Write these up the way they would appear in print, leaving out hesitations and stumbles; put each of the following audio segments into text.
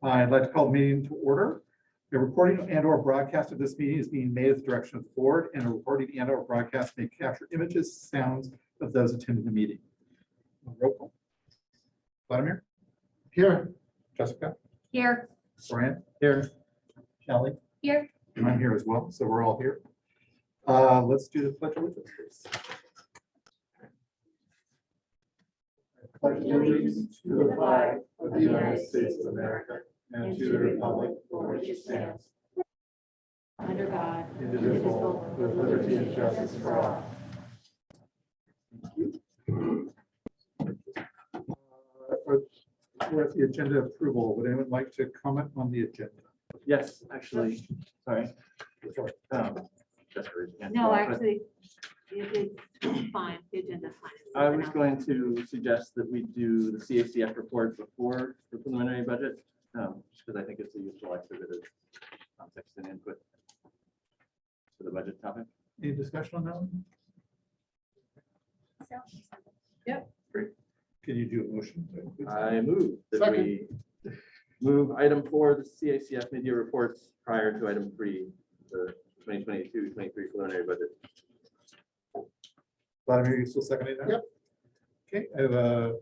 I'd like to call the meeting to order. A recording and or broadcast of this meeting is being made at the direction of the board, and a recording and or broadcast may capture images, sounds of those attending the meeting. Roll call. Vladimir? Here. Jessica? Here. Brian? Here. Kelly? Here. And I'm here as well, so we're all here. Let's do the pledge of allegiance, please. Pledge allegiance to the flag of the United States of America and to the republic for which it stands, Under God, indivisible, with liberty and justice for all. We're at the agenda approval. Would anyone like to comment on the agenda? Yes, actually, sorry. no, actually, it's fine. The agenda's fine. I was going to suggest that we do the CACF report before the preliminary budget, just because I think it's a useful exhibit of context and input for the budget topic. Any discussion on that one? Yep. Great. Can you do a motion? I move that we move item 4, the CACF media reports, prior to item 3, the 2022-23 preliminary budget. Vladimir, you still seconding that? Yep. Okay, I have a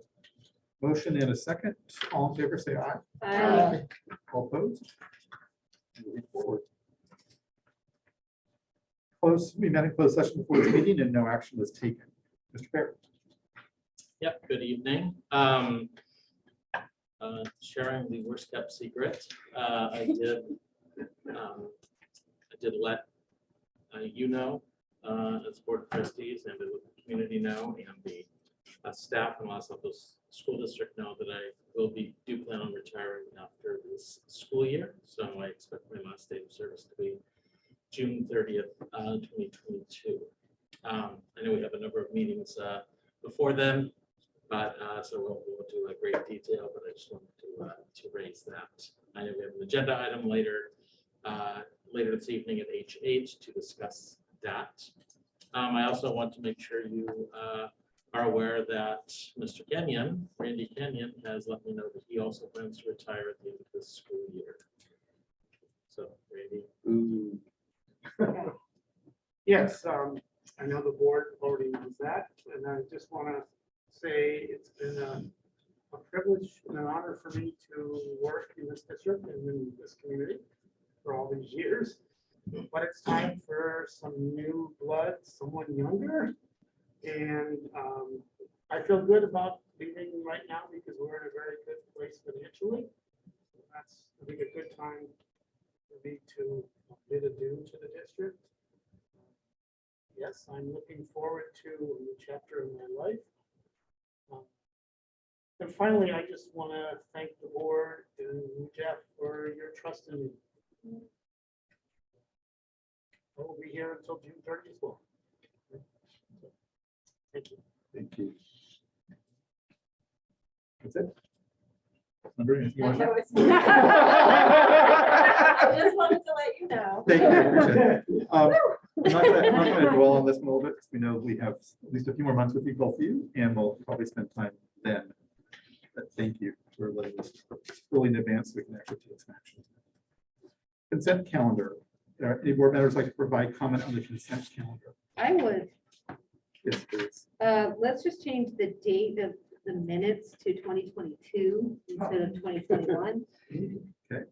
motion and a second. All in favor, say aye. Aye. All opposed? Moving forward. We met in closed session before this meeting and no action was taken. Mr. Barrett. Yep, good evening. Sharing the worst kept secret. I did let you know, as board of trustees, and the community know, and the staff and Los Altos School District know that I do plan on retiring after this school year. So I expect my last day of service to be June 30th, 2022. I know we have a number of meetings before then, but so we'll do a great detail, but I just wanted to raise that. I know we have an agenda item later this evening at H8 to discuss that. I also want to make sure you are aware that Mr. Kenyon, Randy Kenyon, has let me know that he also plans to retire at the end of this school year. So, Randy. Ooh. Yes, I know the board already knows that, and I just want to say it's been a privilege and an honor for me to work in this district and in this community for all these years. But it's time for some new blood, someone younger. And I feel good about leaving right now because we're in a very good place financially. That's, I think, a good time for me to bid adieu to the district. Yes, I'm looking forward to a new chapter in my life. And finally, I just want to thank the board and Jeff for your trust in me. I will be here until June 30th as well. Thank you. Thank you. That's it. Andrew, anything you want to say? I just wanted to let you know. Thank you. I appreciate it. I'm not going to dwell on this one a little bit because we know we have at least a few more months with you, both of you, and we'll probably spend time then. But thank you for letting us early in advance so we can actually take some action. Consent calendar. Any board members like to provide comment on the consent calendar? I would. Yes, please. Let's just change the date of the minutes to 2022 instead of 2021. Okay.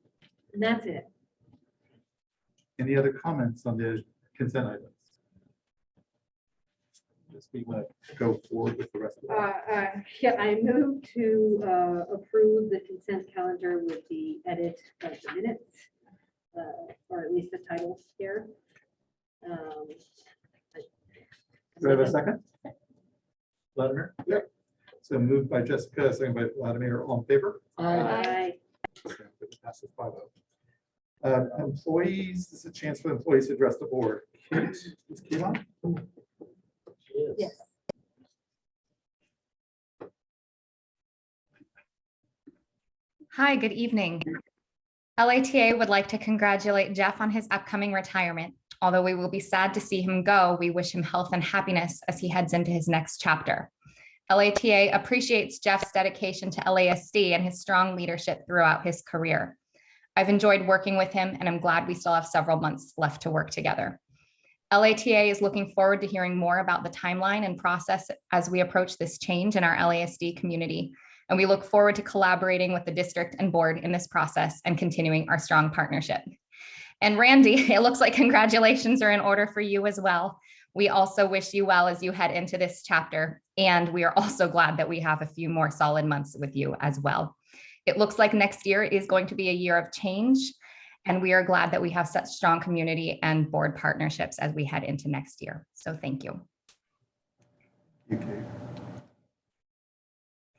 And that's it. Any other comments on the consent items? Just we want to go forward with the rest of it. Yeah, I move to approve the consent calendar with the edit of the minutes, or at least the titles here. Do I have a second? Vladimir? Yep. So moved by Jessica, second by Vladimir, all in favor? Aye. Passes 5-0. Employees, this is a chance for the employees to address the board. Kate, is Kate on? Yes. Hi, good evening. LATA would like to congratulate Jeff on his upcoming retirement. Although we will be sad to see him go, we wish him health and happiness as he heads into his next chapter. LATA appreciates Jeff's dedication to LASD and his strong leadership throughout his career. I've enjoyed working with him, and I'm glad we still have several months left to work together. LATA is looking forward to hearing more about the timeline and process as we approach this change in our LASD community. And we look forward to collaborating with the district and board in this process and continuing our strong partnership. And Randy, it looks like congratulations are in order for you as well. We also wish you well as you head into this chapter. And we are also glad that we have a few more solid months with you as well. It looks like next year is going to be a year of change. And we are glad that we have such strong community and board partnerships as we head into next year. So thank you. Okay.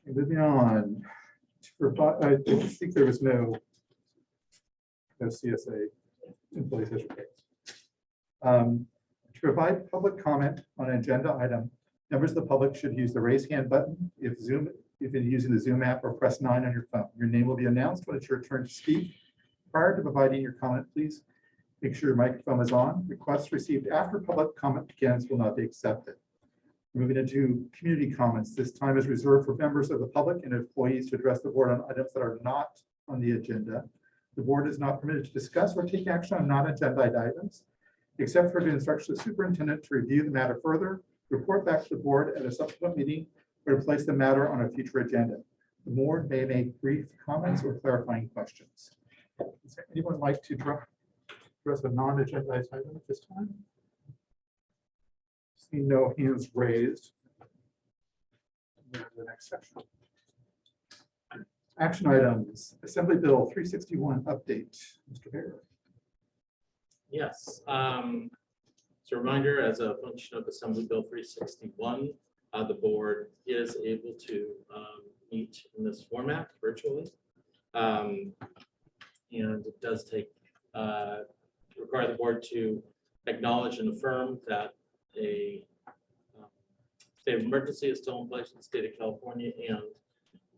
Moving on. I think there was no CSA employee session. To provide public comment on an agenda item, members of the public should use the raise hand button if you're using the Zoom app, or press 9 on your phone. Your name will be announced when it's your turn to speak. Prior to providing your comment, please make sure your microphone is on. Requests received after public comment begins will not be accepted. Moving into community comments. This time is reserved for members of the public and employees to address the board on items that are not on the agenda. The board is not permitted to discuss or take action on non-agenda items, except for the instruction of the superintendent to review the matter further, report back to the board at a subsequent meeting, or to place the matter on a future agenda. The board may make brief comments or clarifying questions. Does anyone like to address a non-agenda item at this time? See no hands raised. The next section. Action items, Assembly Bill 361 update. Mr. Bear. Yes. So a reminder, as a function of Assembly Bill 361, the board is able to meet in this format virtually. And it does require the board to acknowledge and affirm that a state of emergency is still in place in the state of California, and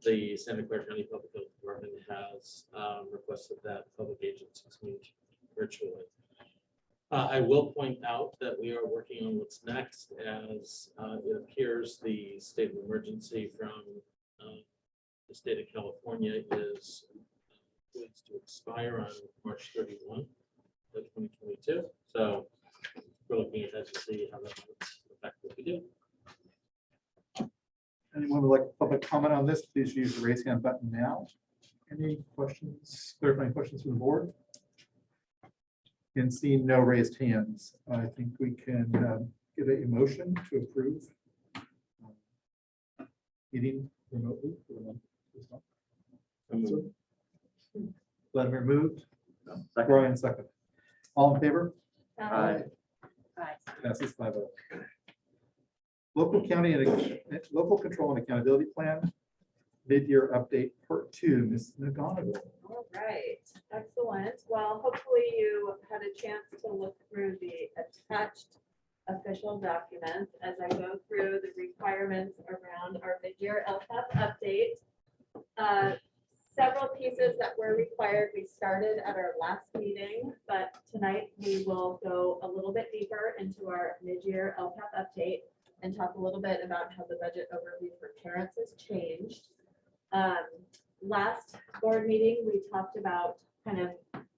the Santa Clara County Public Health Department has requested that public agencies meet virtually. I will point out that we are working on what's next, as it appears the state of emergency from the state of California is going to expire on March 31, 2022. So we're looking ahead to see how that would affect what we do. Anyone would like public comment on this, please use the raise hand button now. Any questions, clarifying questions from the board? And seeing no raised hands, I think we can give a motion to approve meeting remotely for the month this month. Vladimir moved. No, Brian second. All in favor? Aye. Passes 5-0. Local county and local control and accountability plan, mid-year update part 2, Ms. McGonigal. All right, excellent. Well, hopefully you had a chance to look through the attached official documents as I go through the requirements around our mid-year LCAP update. Several pieces that were required, we started at our last meeting, but tonight we will go a little bit deeper into our mid-year LCAP update and talk a little bit about how the budget overview for parents has changed. Last board meeting, we talked about kind of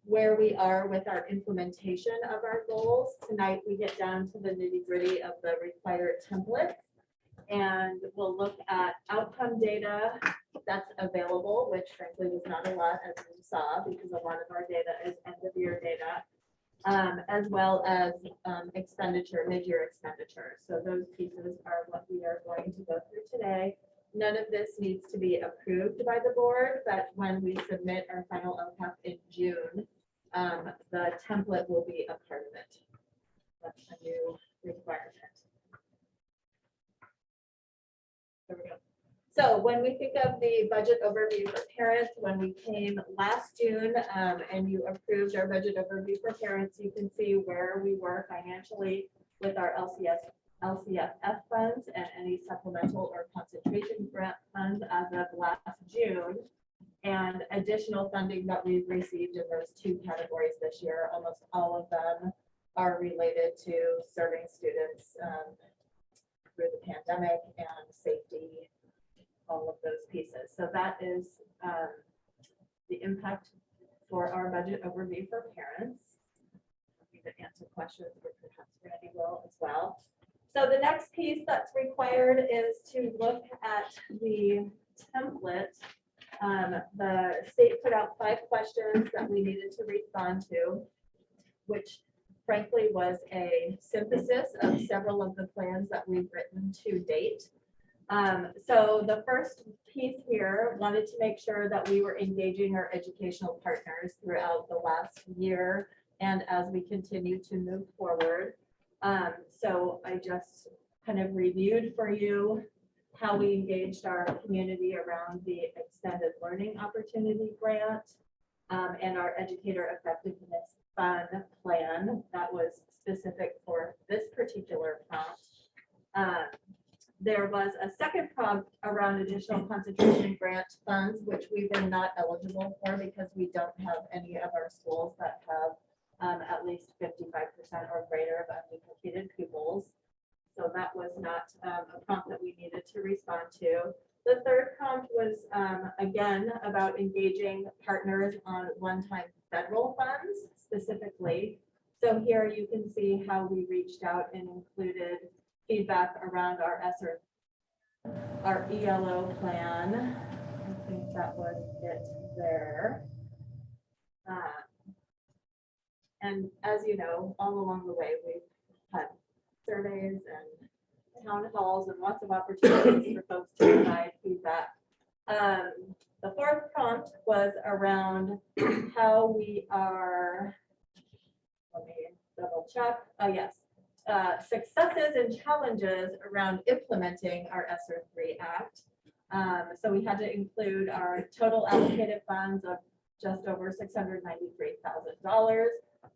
where we are with our implementation of our goals. Tonight, we get down to the nitty-gritty of the required templates, and we'll look at outcome data that's available, which frankly was not a lot, as you saw, because a lot of our data is end-of-year data, as well as mid-year expenditure. So those pieces are what we are going to go through today. None of this needs to be approved by the board, but when we submit our final LCAP in June, the template will be a part of it. That's a new requirement. There we go. So when we think of the budget overview for parents, when we came last June and you approved our budget overview for parents, you can see where we were financially with our LCFF funds and any supplemental or concentration grant funds as of last June, and additional funding that we've received in those two categories this year. Almost all of them are related to serving students through the pandemic and safety, all of those pieces. So that is the impact for our budget overview for parents. Happy to answer questions, or perhaps Randy will as well. So the next piece that's required is to look at the template. The state put out 5 questions that we needed to respond to, which frankly was a synthesis of several of the plans that we've written to date. So the first piece here wanted to make sure that we were engaging our educational partners throughout the last year and as we continue to move forward. So I just kind of reviewed for you how we engaged our community around the Extended Learning Opportunity Grant and our Educator Effectiveness Fund plan that was specific for this particular prompt. There was a second prompt around additional concentration grant funds, which we were not eligible for because we don't have any of our schools that have at least 55% or greater of unduplicated pupils. So that was not a prompt that we needed to respond to. The third prompt was, again, about engaging partners on one-time federal funds specifically. So here you can see how we reached out and included feedback around our ESSER, our ELO plan. I think that was it there. And as you know, all along the way, we've had surveys and town halls and lots of opportunities for folks to provide feedback. The fourth prompt was around how we are, let me double check. Oh, yes. Successes and challenges around implementing our ESSER 3 Act. So we had to include our total allocated funds of just over $693,000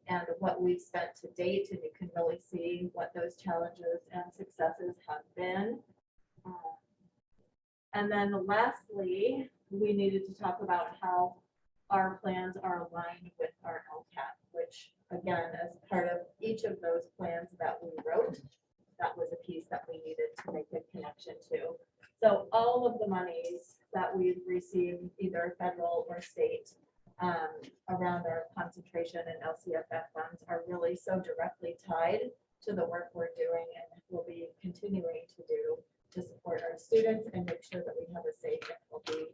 and what we've spent to date, and you can really see what those challenges and successes have been. And then lastly, we needed to talk about how our plans are aligned with our LCAP, which again, as part of each of those plans that we wrote, that was a piece that we needed to make a connection to. So all of the monies that we've received, either federal or state, around our concentration and LCFF funds are really so directly tied to the work we're doing and will be continuing to do to support our students and make sure that we have a safe and healthy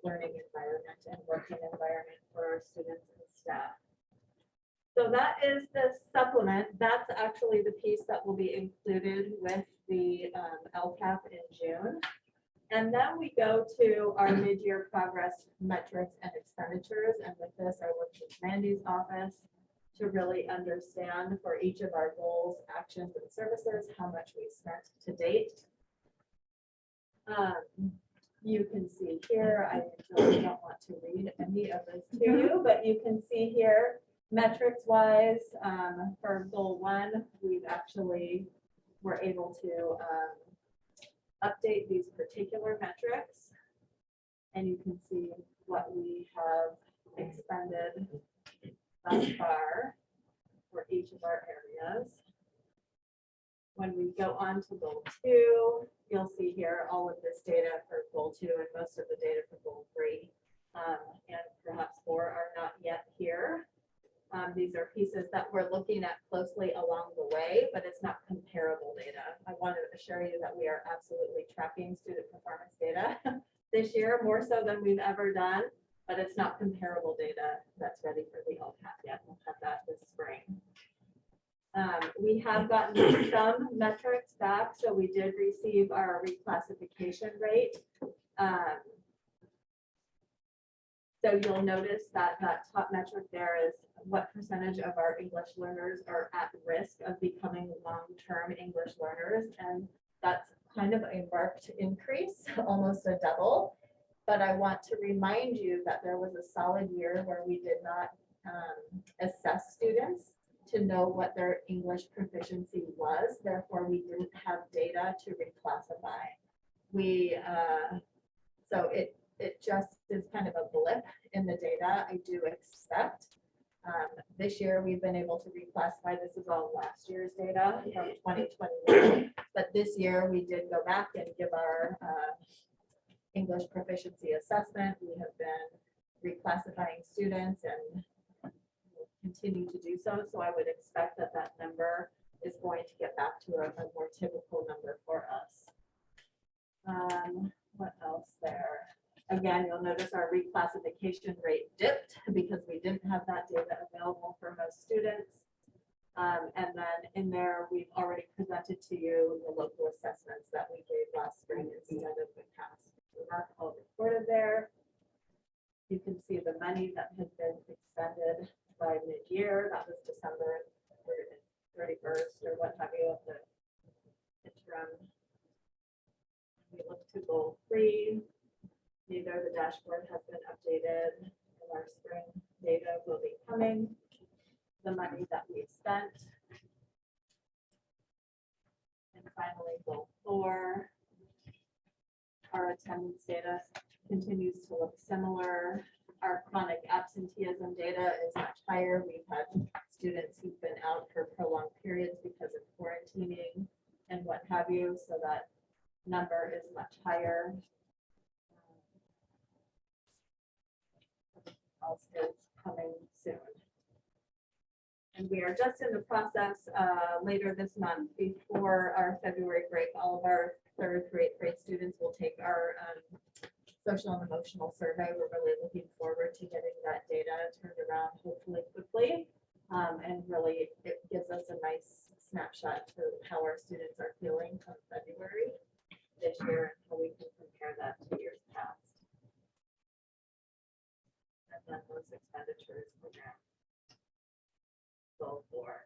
learning environment and working environment for our students and staff. So that is the supplement. That's actually the piece that will be included with the LCAP in June. And then we go to our mid-year progress metrics and expenditures. And with this, I worked with Randy's office to really understand for each of our goals, actions, and services, how much we spent to date. You can see here, I really don't want to read any of this to you, but you can see here, metrics wise, for goal 1, we've actually were able to update these particular metrics, and you can see what we have expended thus far for each of our areas. When we go on to goal 2, you'll see here all of this data for goal 2 and most of the data for goal 3, and perhaps 4 are not yet here. These are pieces that we're looking at closely along the way, but it's not comparable data. I want to assure you that we are absolutely tracking student performance data this year, more so than we've ever done, but it's not comparable data that's ready for the LCAP yet. We'll have that this spring. We have gotten some metrics back, so we did receive our reclassification rate. So you'll notice that that top metric there is what percentage of our English learners are at risk of becoming long-term English learners. And that's kind of a marked increase, almost a double. But I want to remind you that there was a solid year where we did not assess students to know what their English proficiency was. Therefore, we didn't have data to reclassify. So it just is kind of a blip in the data. I do expect This year, we've been able to reclassify, this is all last year's data from 2021. But this year, we did go back and give our English proficiency assessment. We have been reclassifying students and will continue to do so. So I would expect that that number is going to get back to a more typical number for us. What else there? Again, you'll notice our reclassification rate dipped because we didn't have that data available for most students. And then in there, we've already presented to you the local assessments that we gave last spring instead of the past. So that's all recorded there. You can see the money that has been expended by mid-year. That was December 31st or what have you of the interim. We look to goal 3. Neither the dashboard has been updated and our spring data will be coming. The money that we've spent. And finally, goal 4. Our attendance data continues to look similar. Our chronic absenteeism data is much higher. We've had students who've been out for prolonged periods because of quarantining and what have you, so that number is much higher. Also coming soon. And we are just in the process later this month before our February break. All of our 3rd through 8th grade students will take our social and emotional survey. We're really looking forward to getting that data turned around hopefully quickly. And really it gives us a nice snapshot to how our students are feeling from February this year and how we can compare that to years past. And then those expenditures program. Goal 4.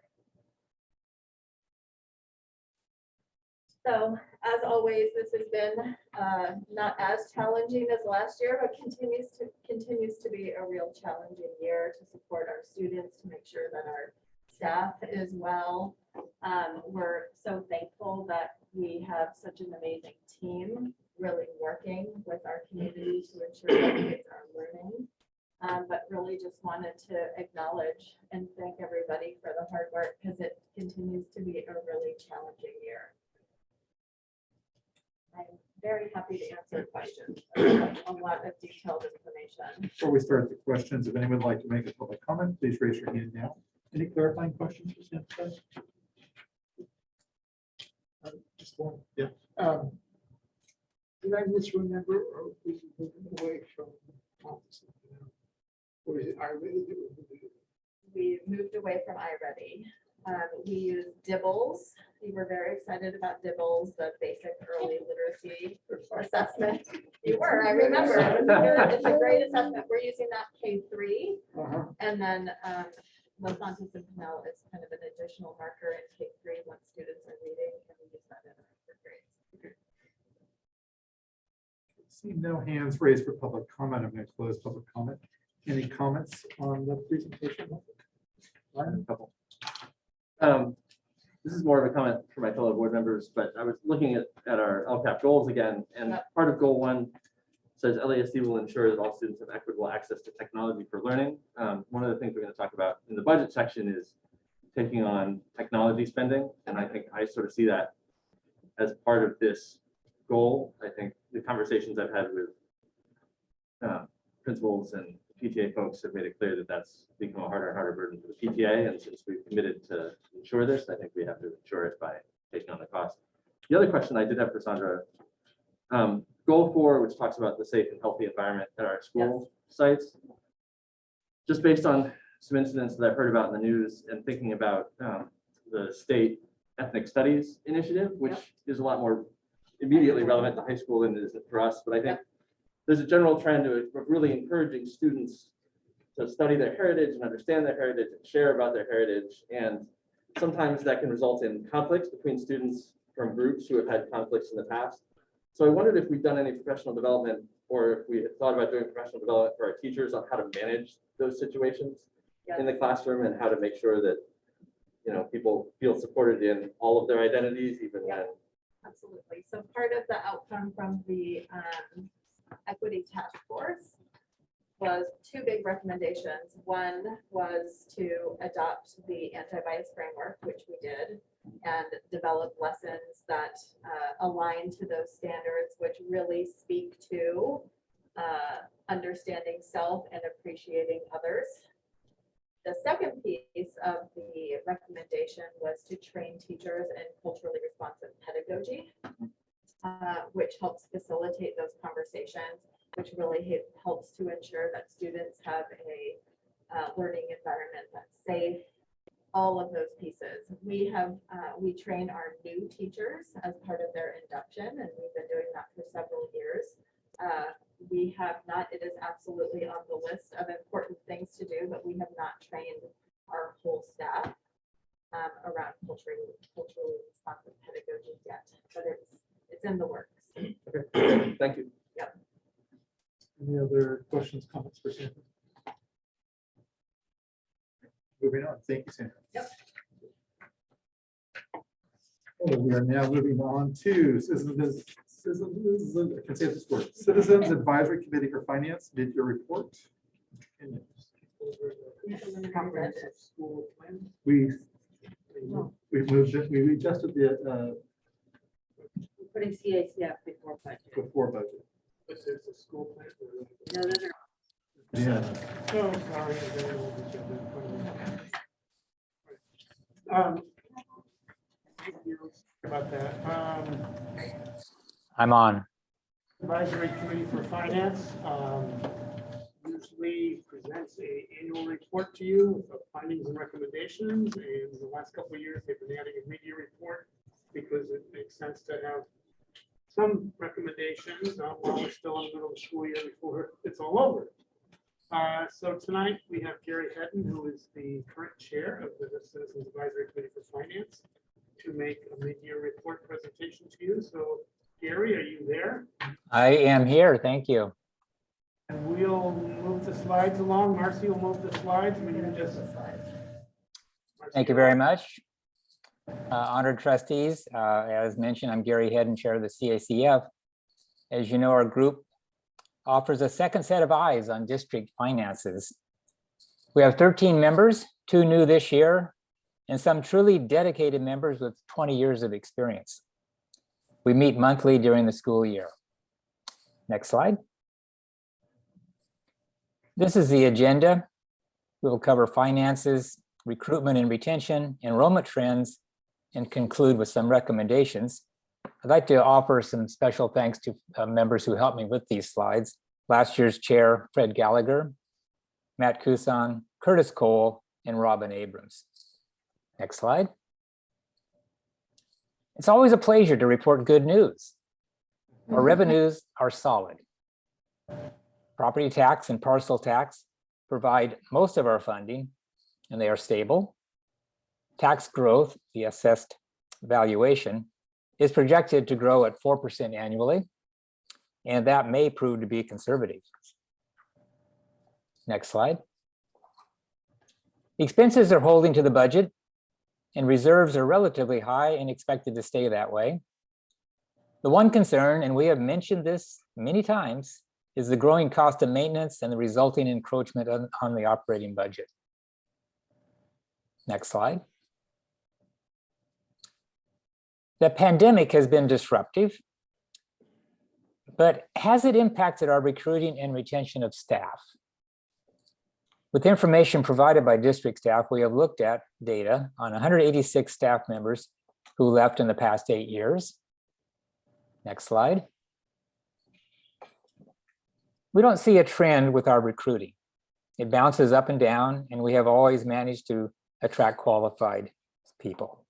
So as always, this has been not as challenging as last year, but continues to be a real challenging year to support our students, to make sure that our staff is well. We're so thankful that we have such an amazing team really working with our community to ensure that kids are learning. But really just wanted to acknowledge and thank everybody for the hard work because it continues to be a really challenging year. I'm very happy to answer questions. A lot of detailed information. Before we start the questions, if anyone would like to make a public comment, please raise your hand now. Any clarifying questions for Sam? Just one. Yeah. Did I misremember or we moving away from office? Or is it already? We moved away from iReady. We used Dibbles. We were very excited about Dibbles, the basic early literacy assessment. You were, I remember. It's a great assessment. We're using that K3. And then Losantis and Pinel is kind of an additional marker in K3 when students are reading, and we use that in our upper grades. See no hands raised for public comment. I'm going to close public comment. Any comments on the presentation? A couple. This is more of a comment for my fellow board members, but I was looking at our LCAP goals again, and Yep. part of goal 1 says LASD will ensure that all students have equitable access to technology for learning. One of the things we're going to talk about in the budget section is taking on technology spending, and I think I sort of see that as part of this goal. I think the conversations I've had with principals and PTA folks have made it clear that that's become a harder and harder burden for the PTA. And since we've committed to ensure this, I think we have to ensure it by taking on the cost. The other question I did have for Sandra, goal 4, which talks about the safe and healthy environment at our school sites. Just based on some incidents that I've heard about in the news and thinking about the state ethnic studies initiative, which is a lot more immediately relevant to high school than it is for us. But I think there's a general trend of really encouraging students to study their heritage and understand their heritage and share about their heritage. And sometimes that can result in conflicts between students from groups who have had conflicts in the past. So I wondered if we've done any professional development or if we had thought about doing professional development for our teachers on how to manage those situations in the classroom and how to make sure that, you know, people feel supported in all of their identities, even when. Absolutely. So part of the outcome from the equity task force was two big recommendations. One was to adopt the anti-bias framework, which we did, and develop lessons that align to those standards, which really speak to understanding self and appreciating others. The second piece of the recommendation was to train teachers in culturally responsive pedagogy, which helps facilitate those conversations, which really helps to ensure that students have a learning environment that's safe, all of those pieces. We train our new teachers as part of their induction, and we've been doing that for several years. We have not, it is absolutely on the list of important things to do, but we have not trained our whole staff around culturally responsive pedagogy yet, but it's in the works. Okay, thank you. Yep. Any other questions, comments for Sandra? Moving on, thank you, Sandra. Yep. Oh, we are now moving on to Citizens Advisory Committee for Finance, mid-year report. Comprehensive school plan. We moved it, we adjusted the Putting CACF before budget. before budget. But there's a school plan. No, those are Yeah. Oh, sorry. I don't know which of them. About that. I'm on. Advisory Committee for Finance usually presents an annual report to you with the findings and recommendations. And in the last couple of years, they've been adding a mid-year report because it makes sense to have some recommendations while we're still in the middle of the school year before it's all over. So tonight we have Gary Hedden, who is the current chair of the Citizens Advisory Committee for Finance, to make a mid-year report presentation to you. So Gary, are you there? I am here. Thank you. And we'll move the slides along. Marcy will move the slides. We can just. Thank you very much. Honored trustees, as mentioned, I'm Gary Hedden, chair of the CACF. As you know, our group offers a second set of eyes on district finances. We have 13 members, 2 new this year, and some truly dedicated members with 20 years of experience. We meet monthly during the school year. Next slide. This is the agenda. We'll cover finances, recruitment and retention, enrollment trends, and conclude with some recommendations. I'd like to offer some special thanks to members who helped me with these slides. Last year's chair, Fred Gallagher, Matt Kusan, Curtis Cole, and Robin Abrams. Next slide. It's always a pleasure to report good news. Our revenues are solid. Property tax and parcel tax provide most of our funding, and they are stable. Tax growth, the assessed valuation, is projected to grow at 4% annually, and that may prove to be conservative. Next slide. The expenses are holding to the budget, and reserves are relatively high and expected to stay that way. The one concern, and we have mentioned this many times, is the growing cost of maintenance and the resulting encroachment on the operating budget. Next slide. The pandemic has been disruptive, but has it impacted our recruiting and retention of staff? With information provided by district staff, we have looked at data on 186 staff members who left in the past 8 years. Next slide. We don't see a trend with our recruiting. It bounces up and down, and we have always managed to attract qualified people.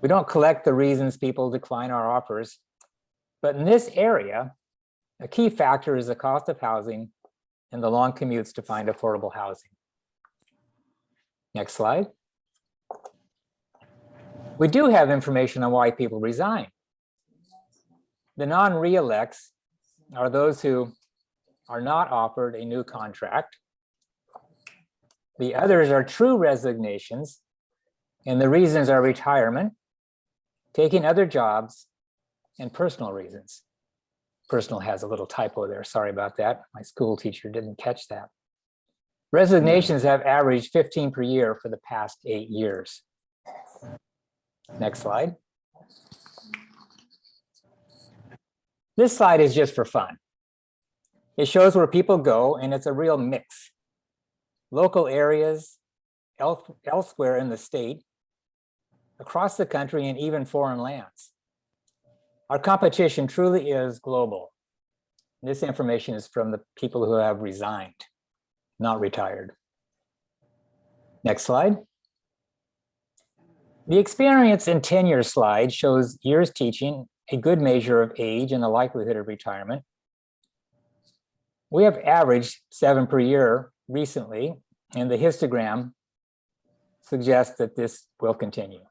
We don't collect the reasons people decline our offers, but in this area, a key factor is the cost of housing and the long commutes to find affordable housing. Next slide. We do have information on why people resign. The non-reelects are those who are not offered a new contract. The others are true resignations, and the reasons are retirement, taking other jobs, and personal reasons. Personal has a little typo there. Sorry about that. My school teacher didn't catch that. Resignations have averaged 15 per year for the past 8 years. Next slide. This slide is just for fun. It shows where people go, and it's a real mix. Local areas, elsewhere in the state, across the country, and even foreign lands. Our competition truly is global. This information is from the people who have resigned, not retired. Next slide. The experience in tenure slide shows years teaching, a good measure of age and the likelihood of retirement. We have averaged 7 per year recently, and the histogram suggests that this will continue.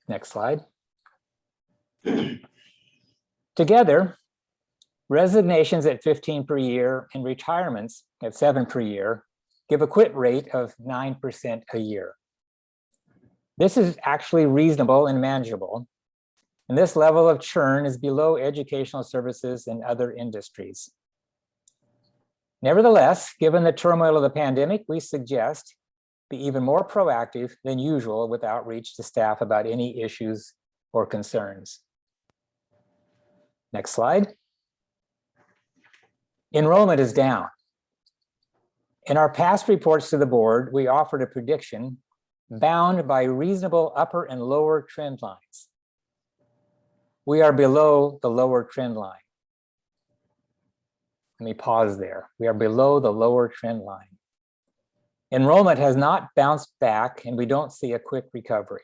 Next slide. Together, resignations at 15 per year and retirements at 7 per year give a quit rate of 9% a year. This is actually reasonable and manageable, and this level of churn is below educational services and other industries. Nevertheless, given the turmoil of the pandemic, we suggest be even more proactive than usual with outreach to staff about any issues or concerns. Next slide. Enrollment is down. In our past reports to the board, we offered a prediction bound by reasonable upper and lower trend lines. We are below the lower trend line. Let me pause there. We are below the lower trend line. Enrollment has not bounced back, and we don't see a quick recovery.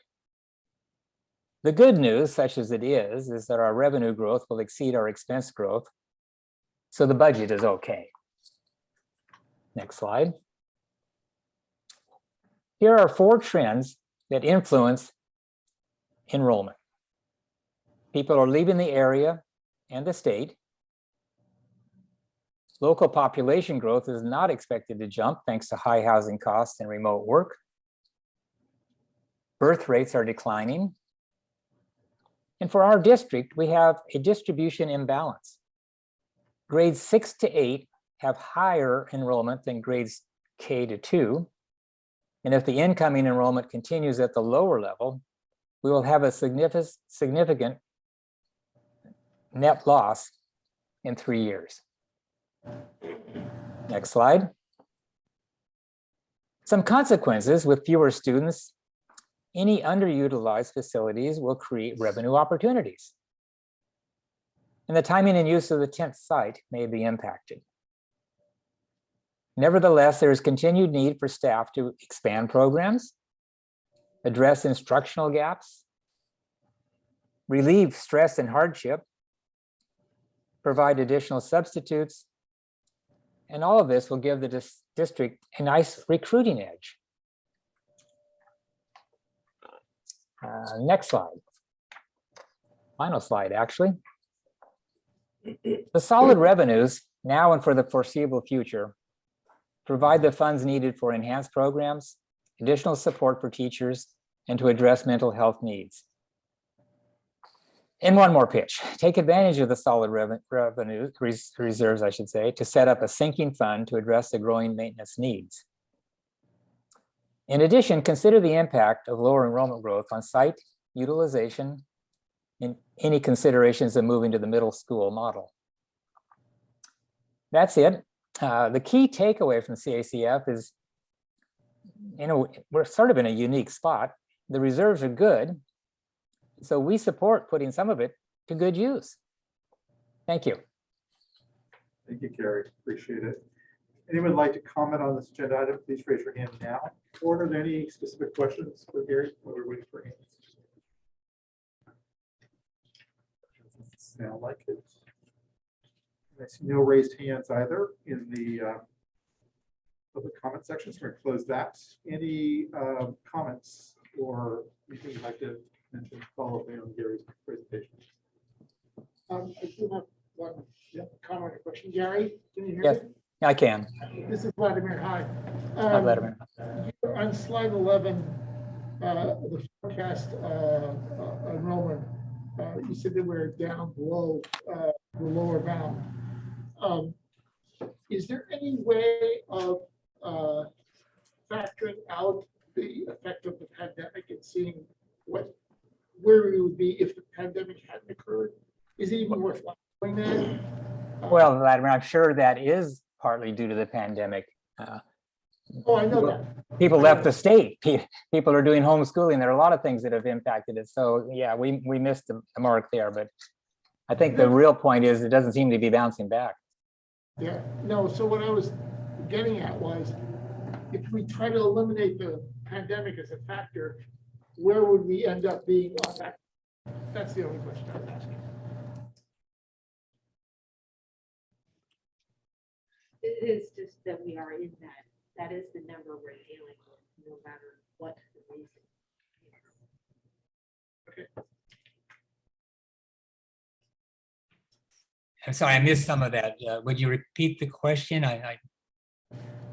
The good news, such as it is that our revenue growth will exceed our expense growth, so the budget is okay. Next slide. Here are 4 trends that influence enrollment. People are leaving the area and the state. Local population growth is not expected to jump thanks to high housing costs and remote work. Birth rates are declining. And for our district, we have a distribution imbalance. Grades 6 to 8 have higher enrollment than grades K to 2. And if the incoming enrollment continues at the lower level, we will have a significant net loss in 3 years. Next slide. Some consequences with fewer students. Any underutilized facilities will create revenue opportunities. And the timing and use of the 10th site may be impacted. Nevertheless, there is continued need for staff to expand programs, address instructional gaps, relieve stress and hardship, provide additional substitutes, and all of this will give the district a nice recruiting edge. Next slide. Final slide, actually. The solid revenues, now and for the foreseeable future, provide the funds needed for enhanced programs, additional support for teachers, and to address mental health needs. And one more pitch. Take advantage of the solid revenue reserves, I should say, to set up a sinking fund to address the growing maintenance needs. In addition, consider the impact of lower enrollment growth on site utilization and any considerations of moving to the middle school model. That's it. The key takeaway from CACF is, we're sort of in a unique spot. The reserves are good, so we support putting some of it to good use. Thank you. Thank you, Gary. Appreciate it. Anyone like to comment on this agenda item? Please raise your hand now. Or are there any specific questions for Gary while we're waiting for hands? Doesn't sound like it. I see no raised hands either in the public comment section, so we're going to close that. Any comments or anything you'd like to mention, follow up on Gary's presentation? I do have one comment or question. Gary, can you hear Yes, me? I can. This is Vladimir. Hi. Hi, Vladimir. On slide 11, the forecast enrollment, you said that we're down below the lower bound. Is there any way of factoring out the effect of the pandemic and seeing where we would be if the pandemic hadn't occurred? Is it even worthwhile doing that? Well, Vladimir, I'm sure that is partly due to the pandemic. Oh, I know that. People left the state. People are doing homeschooling. There are a lot of things that have impacted it. So yeah, we missed the mark there, but I think the real point is it doesn't seem to be bouncing back. Yeah, no, so what I was getting at was, if we try to eliminate the pandemic as a factor, where would we end up being on that? That's the only question I was asking. It is just that we are in that. That is the number we're dealing with, no matter what the reason. I'm sorry, I missed some of that. Would you repeat the question?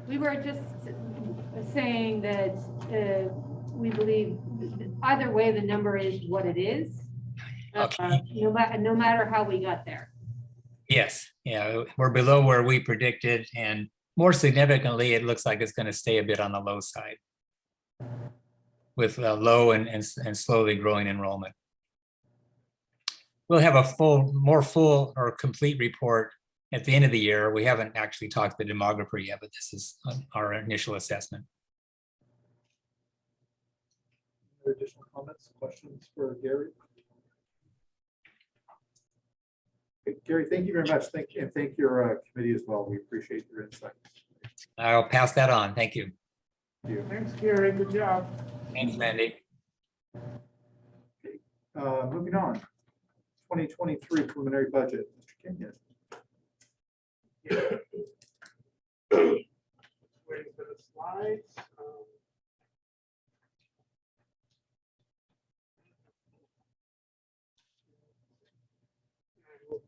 We were just saying that we believe either way, the number is what it is. Okay. No matter how we got there. Yes, yeah, we're below where we predicted, and more significantly, it looks like it's going to stay a bit on the low side with low and slowly growing enrollment. We'll have a more full or complete report at the end of the year. We haven't actually talked to the demographer yet, but this is our initial assessment. Any additional comments, questions for Gary? Okay, Gary, thank you very much. Thank your committee as well. We appreciate your insight. I'll pass that on. Thank you. Thank you. Thanks, Gary. Good job. Thanks, Mandy. Moving on. 2023 preliminary budget. Mr. Kenyon. Waiting for the slides.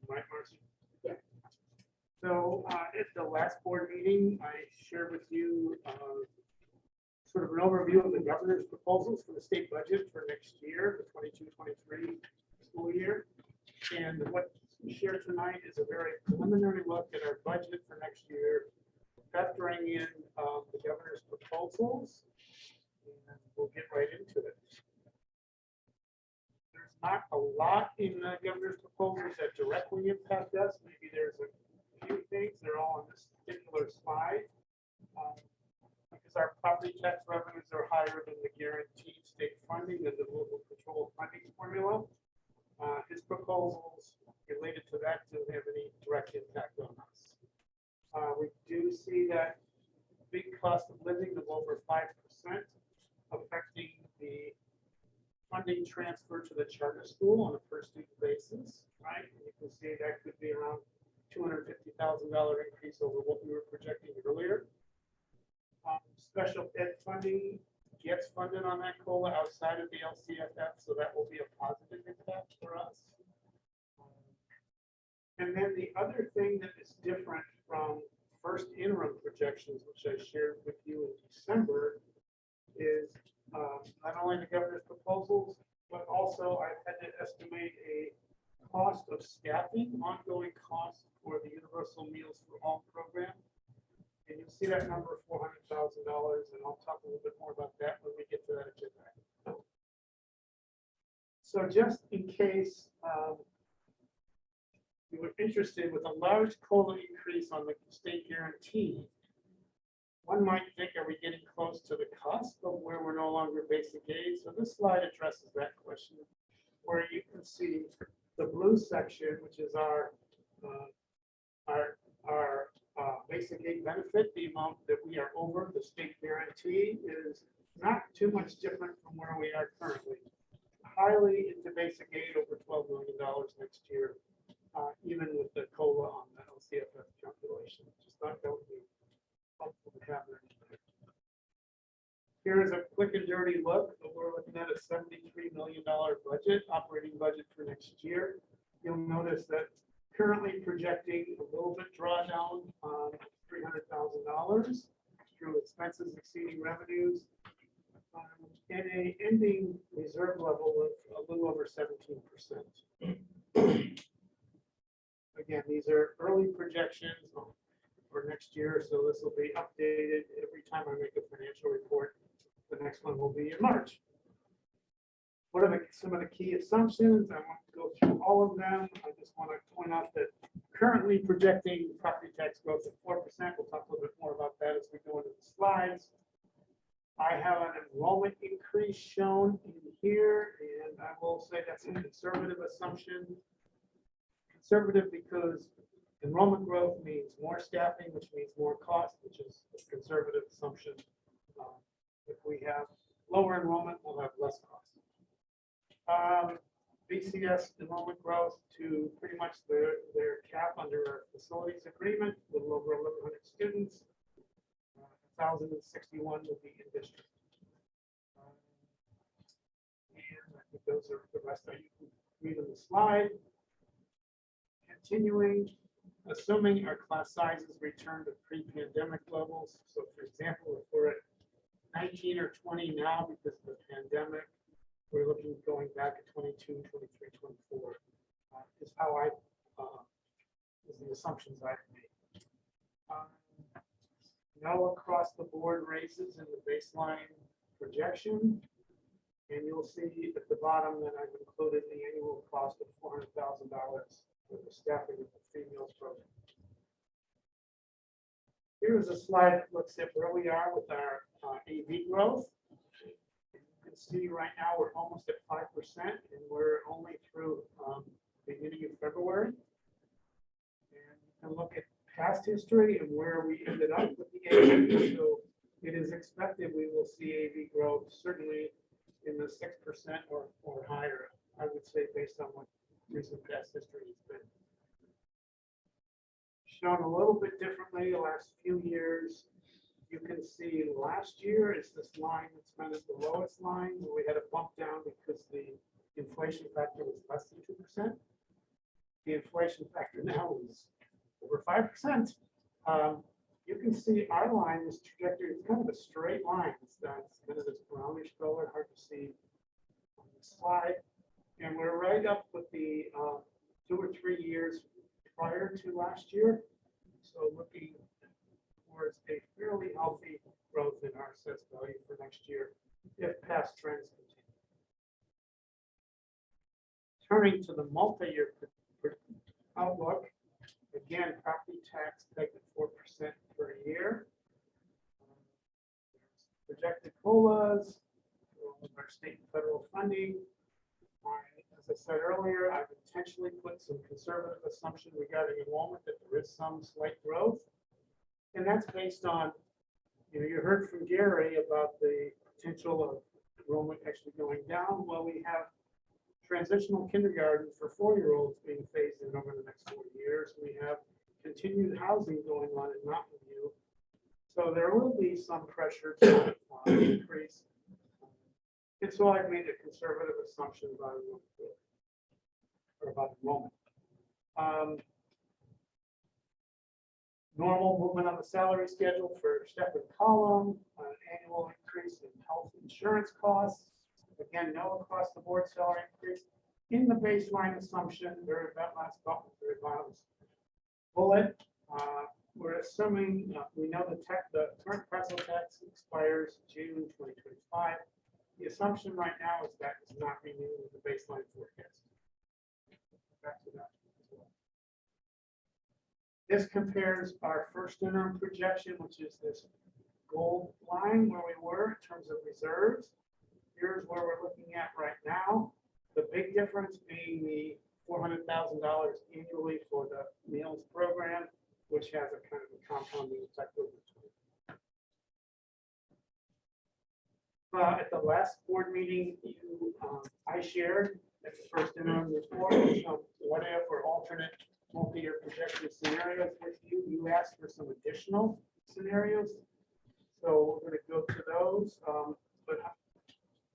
Right, Marcy? Yeah. So at the last board meeting, I shared with you sort of an overview of the governor's proposals for the state budget for next year, the 22-23 school year. And what we share tonight is a very preliminary look at our budget for next year, factoring in the governor's proposals. And we'll get right into it. There's not a lot in the governor's proposals that directly impact us. Maybe there's a few things. They're all on this particular slide. Because our property tax revenues are higher than the guaranteed state funding and the local control funding formula. His proposals related to that don't have any direct impact on us. We do see that big cost of living of over 5% affecting the funding transfer to the charter school on a per student basis, right? And you can see that could be around $250,000 increase over what we were projecting earlier. Special ed funding gets funded on that COLA outside of the LCFF, so that will be a positive impact for us. And then the other thing that is different from first interim projections, which I shared with you in December, is not only the governor's proposals, but also I've had to estimate a cost of staffing, ongoing cost for the Universal Meals for All program. And you'll see that number of $400,000, and I'll talk a little bit more about that when we get to that agenda. So just in case you were interested, with a large COLA increase on the state guarantee, one might think, are we getting close to the cusp of where we're no longer basic aid? So this slide addresses that question, where you can see the blue section, which is our basic aid benefit. The amount that we are over the state guarantee is not too much different from where we are currently. Highly into basic aid, over $12 million next year, even with the COLA on the LCFF calculation. Just thought that would be helpful to have there. Here is a quick and dirty look. We're looking at a $73 million budget, operating budget for next year. You'll notice that currently projecting a little bit drawdown on $300,000 through expenses exceeding revenues, and a ending reserve level of a little over 17%. Again, these are early projections for next year, so this will be updated every time I make a financial report. The next one will be in March. What are some of the key assumptions? I want to go through all of them. I just want to point out that currently projecting property tax growth at 4%. We'll talk a little bit more about that as we go into the slides. I have an enrollment increase shown in here, and I will say that's a conservative assumption. Conservative because enrollment growth means more staffing, which means more cost, which is a conservative assumption. If we have lower enrollment, we'll have less cost. BCS enrollment growth to pretty much their cap under our facilities agreement, a little over 1,100 students. 1,061 will be in district. And I think those are the rest that you can read on the slide. Continuing, assuming our class sizes return to pre-pandemic levels. So for example, if we're at 19 or 20 now because of the pandemic, we're looking going back at 22, 23, 24 is how is the assumptions I've made. No across the board raises in the baseline projection. And you'll see at the bottom that I've included the annual cost of $400,000 for the staffing of the free meals program. Here is a slide that looks at where we are with our AV growth. You can see right now we're almost at 5%, and we're only through beginning of February. And you can look at past history and where we ended up with the AV. So it is expected we will see AV growth certainly in the 6% or higher, I would say, based on what recent past history has been. Shown a little bit differently the last few years. You can see last year is this line that's kind of the lowest line where we had a bump down because the inflation factor was less than 2%. The inflation factor now is over 5%. You can see our line, this trajectory, is kind of a straight line. It's kind of this brownish color, hard to see on the slide. And we're right up with the 2 or 3 years prior to last year. So looking towards a fairly healthy growth in our assessed value for next year if past trends continue. Turning to the multi-year outlook, again, property tax pegged at 4% per year. Projected COLAs, our state and federal funding. As I said earlier, I've intentionally put some conservative assumption regarding enrollment that there is some slight growth. And that's based on, you heard from Gary about the potential of enrollment actually going down. Well, we have transitional kindergarten for 4-year-olds being phased in over the next 4 years. We have continued housing going on in Mountain View. So there will be some pressure to increase. And so I've made a conservative assumption about enrollment. Normal movement on the salary schedule for step and column, an annual increase in health insurance costs. Again, no across the board salary increase. In the baseline assumption, there that last button, very bottom bullet, we're assuming we know the current pretzel tax expires June 2025. The assumption right now is that it's not renewed with the baseline forecast. Back to that as well. This compares our first interim projection, which is this gold line where we were in terms of reserves. Here's where we're looking at right now. The big difference being the $400,000 annually for the meals program, which has a kind of a compounding effect over time. At the last board meeting, I shared at the first interim report, what if or alternate multi-year projection scenarios with you. You asked for some additional scenarios, so we're going to go to those. But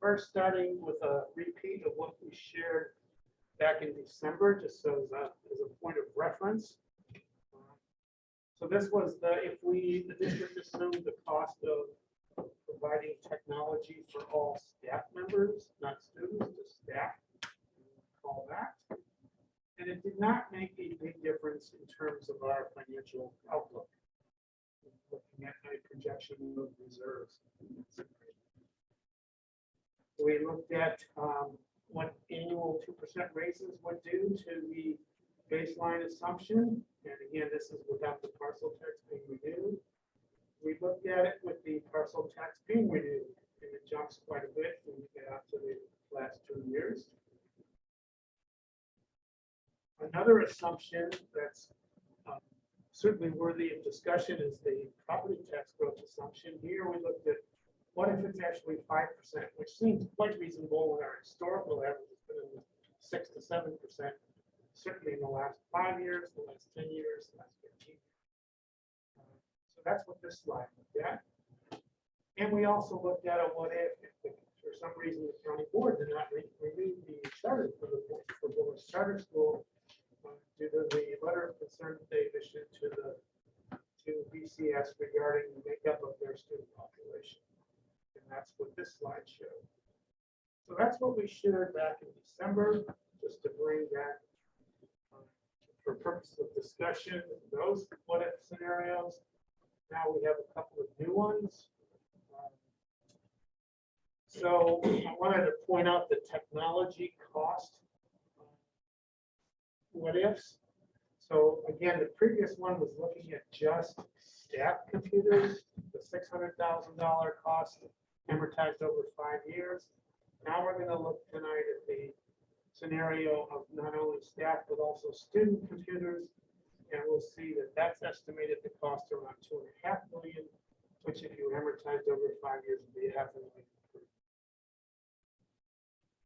first, starting with a repeat of what we shared back in December, just so as a point of reference. So this was the district assumed the cost of providing technology for all staff members, not students, just staff. Call that. And it did not make a big difference in terms of our financial outlook. Looking at my projection of reserves. We looked at what annual 2% raises would do to the baseline assumption. And again, this is without the parcel tax being renewed. We looked at it with the parcel tax being renewed, and it jumps quite a bit when we get out to the last 2 years. Another assumption that's certainly worthy of discussion is the property tax growth assumption. Here we looked at what if it's actually 5%, which seems quite reasonable when our historical average has been in the 6 to 7%, certainly in the last 5 years, the last 10 years, the last 15 years. So that's what this slide looked at. And we also looked at a what if for some reason the county board did not renew the charter for the Bullis Charter School due to the letter of concern that they've issued to BCS regarding the makeup of their student population. And that's what this slide showed. So that's what we shared back in December, just to bring that for purposes of discussion, those what if scenarios. Now we have a couple of new ones. So I wanted to point out the technology cost what ifs. So again, the previous one was looking at just staff computers, the $600,000 cost amortized over 5 years. Now we're going to look tonight at the scenario of not only staff but also student computers, and we'll see that that's estimated to cost around $2.5 million, which if you amortized over 5 years would be $500,000.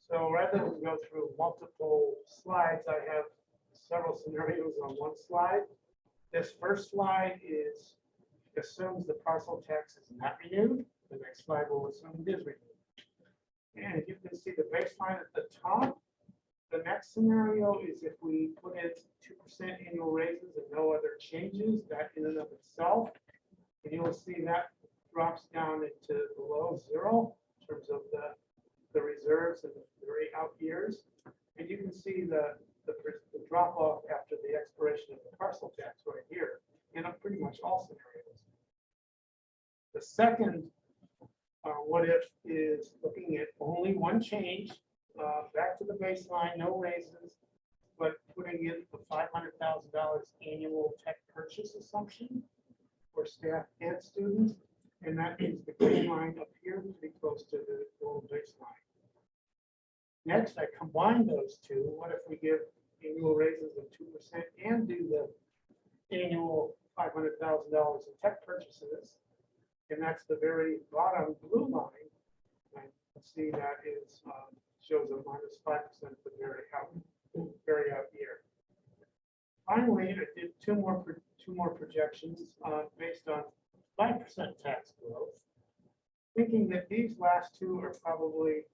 So rather than go through multiple slides, I have several scenarios on one slide. This first slide assumes the parcel tax is not renewed. The next slide will assume it is renewed. And you can see the baseline at the top. The next scenario is if we put in 2% annual raises and no other changes, that in and of itself. And you will see that drops down into below 0 in terms of the reserves in the 3 out years. And you can see the drop off after the expiration of the parcel tax right here in pretty much all scenarios. The second what if is looking at only one change, back to the baseline, no raises, but putting in the $500,000 annual tech purchase assumption for staff and students. And that means the green line up here pretty close to the goal baseline. Next, I combine those two. What if we give annual raises of 2% and do the annual $500,000 in tech purchases? And that's the very bottom blue line. And you see that is shows a -5% for the very out year. Finally, I did two more projections based on 5% tax growth, thinking that these last two are probably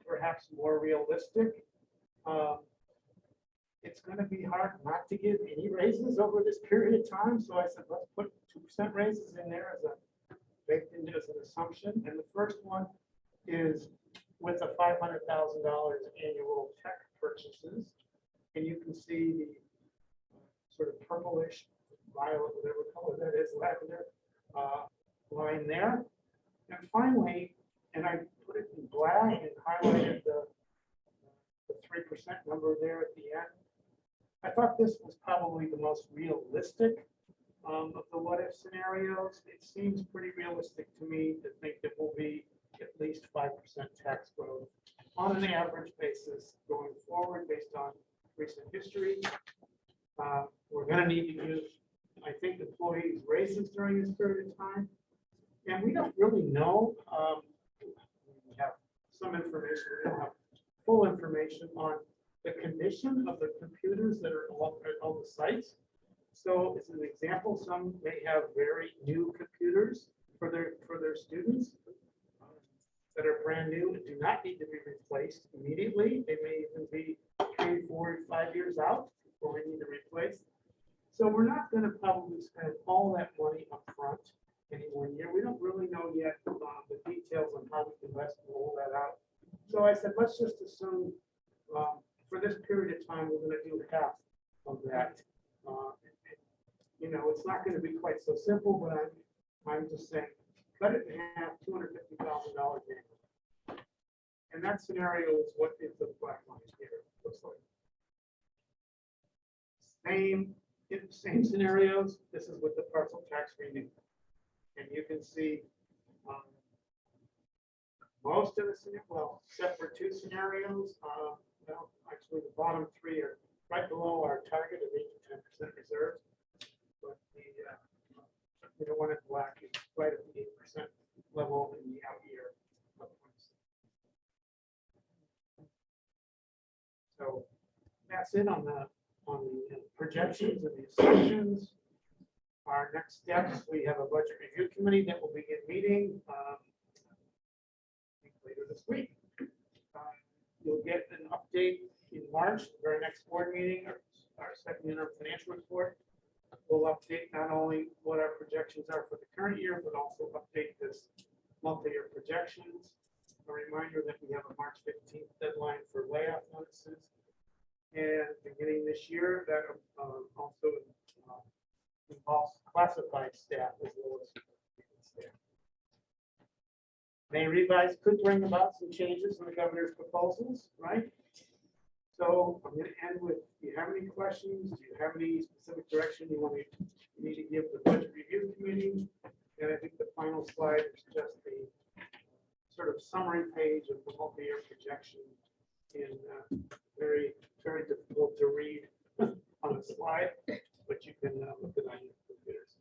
perhaps more realistic. It's going to be hard not to give any raises over this period of time. So I said, let's put 2% raises in there as a baked into as an assumption. And the first one is with a $500,000 annual tech purchases. And you can see the sort of purplish, violet, whatever color that is, lavender line there. And finally, and I put it in black and highlighted the 3% number there at the end. I thought this was probably the most realistic of the what if scenarios. It seems pretty realistic to me to think that will be at least 5% tax growth on an average basis going forward based on recent history. We're going to need to give, I think, employees raises during this period of time. And we don't really know. We have some information, we don't have full information on the condition of the computers that are at all the sites. So as an example, some may have very new computers for their students that are brand new and do not need to be replaced immediately. They may even be 3, 4, 5 years out before we need to replace. So we're not going to probably spend all that money up front any 1 year. We don't really know yet the details on how we can best roll that out. So I said, let's just assume for this period of time, we're gonna do half of that. You know, it's not gonna be quite so simple, but I'm just saying, cut it in half, $250,000 annually. And that scenario is what is the black line here looks like. Same scenarios, this is with the parcel tax renew. And you can see most of the scenarios, well, except for two scenarios, well, actually the bottom three are right below our target of 8 to 10% reserves. But the one in black is right at the 8% level in the out year. So that's it on the projections and the assumptions. Our next steps, we have a budget review committee that will begin meeting later this week. You'll get an update in March, the very next board meeting, our second interim financial report. We'll update not only what our projections are for the current year, but also update this multi-year projections. A reminder that we have a March 15th deadline for layoff notices. And beginning this year, that also involves classified staff as well as staff. May revise could bring about some changes in the governor's proposals, right? So I'm going to end with, do you have any questions? Do you have any specific direction you need to give the budget review committee? And I think the final slide is just the sort of summary page of the multi-year projection in very, very difficult to read on the slide, but you can look at it on your computers.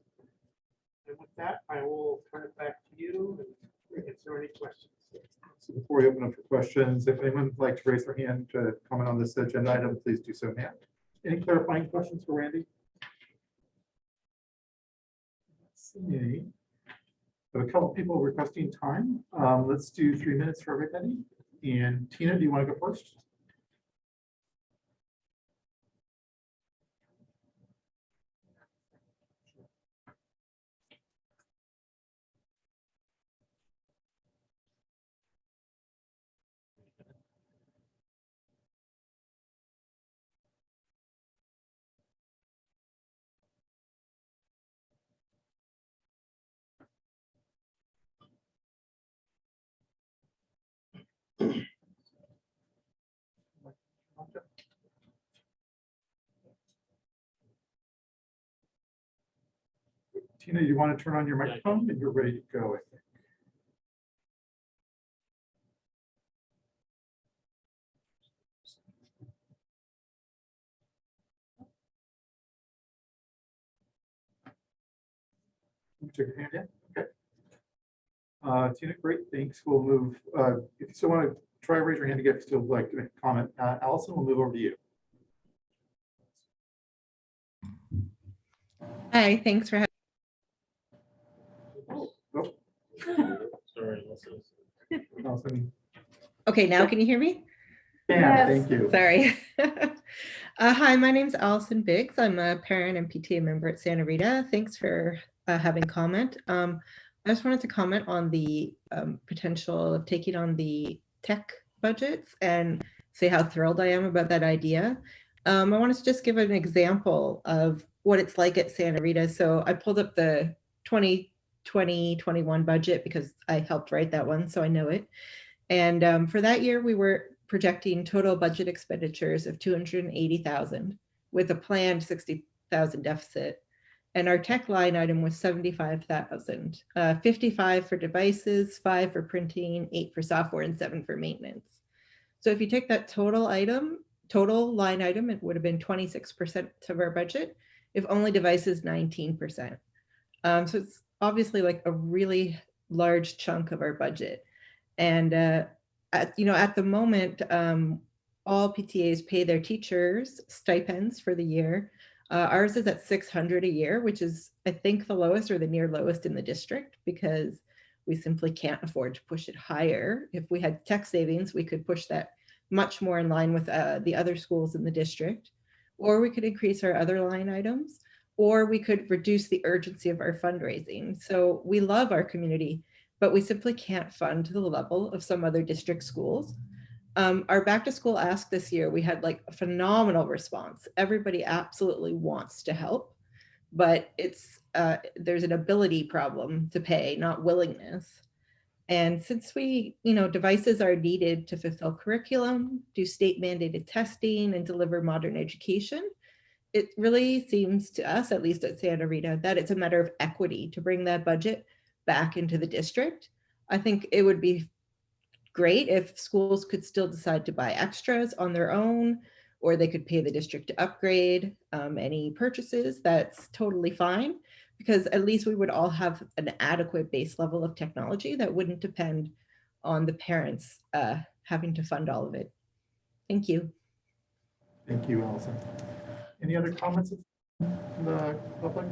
And with that, I will turn it back to you and answer any questions. So before we open up for questions, if anyone would like to raise their hand to comment on this agenda item, please do so now. Any clarifying questions for Randy? Let's see. We have a couple people requesting time. Let's do 3 minutes for everybody. And Tina, do you want to go first? Tina, you want to turn on your microphone and you're ready to go, I think. You took your hand in? Okay. Tina, great, thanks. We'll move, if you still want to try raise your hand again, if you still would like to make a comment. Allison, we'll move over to you. Hi, thanks for having. Sorry, Allison. Okay, now can you hear me? Yeah, thank you. Sorry. Hi, my name's Allison Biggs. I'm a parent and PTA member at Santa Rita. Thanks for having comment. I just wanted to comment on the potential of taking on the tech budgets and say how thrilled I am about that idea. I wanted to just give an example of what it's like at Santa Rita. So I pulled up the 2020-21 budget because I helped write that one, so I know it. And for that year, we were projecting total budget expenditures of $280,000 with a planned $60,000 deficit. And our tech line item was $75,000, 55 for devices, 5 for printing, 8 for software, and 7 for maintenance. So if you take that total line item, it would have been 26% of our budget, if only devices 19%. So it's obviously like a really large chunk of our budget. And at the moment, all PTAs pay their teachers stipends for the year. Ours is at $600 a year, which is, I think, the lowest or the near lowest in the district because we simply can't afford to push it higher. If we had tech savings, we could push that much more in line with the other schools in the district, or we could increase our other line items, or we could reduce the urgency of our fundraising. So we love our community, but we simply can't fund to the level of some other district schools. Our back to school ask this year, we had like a phenomenal response. Everybody absolutely wants to help, but it's there's an ability problem to pay, not willingness. And since devices are needed to fulfill curriculum, do state mandated testing, and deliver modern education, it really seems to us, at least at Santa Rita, that it's a matter of equity to bring that budget back into the district. I think it would be great if schools could still decide to buy extras on their own, or they could pay the district to upgrade any purchases. That's totally fine, because at least we would all have an adequate base level of technology that wouldn't depend on the parents having to fund all of it. Thank you. Thank you, Allison. Any other comments from the public?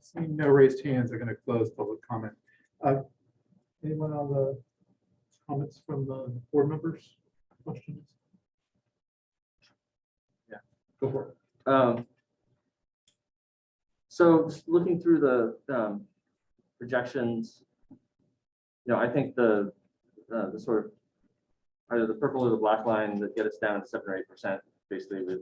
Seeing no raised hands, are going to close public comment. Anyone on the comments from the board members? Questions? Yeah. Go for it. So just looking through the projections, I think the sort of either the purple or the black line that get us down to 7 or 8%, basically with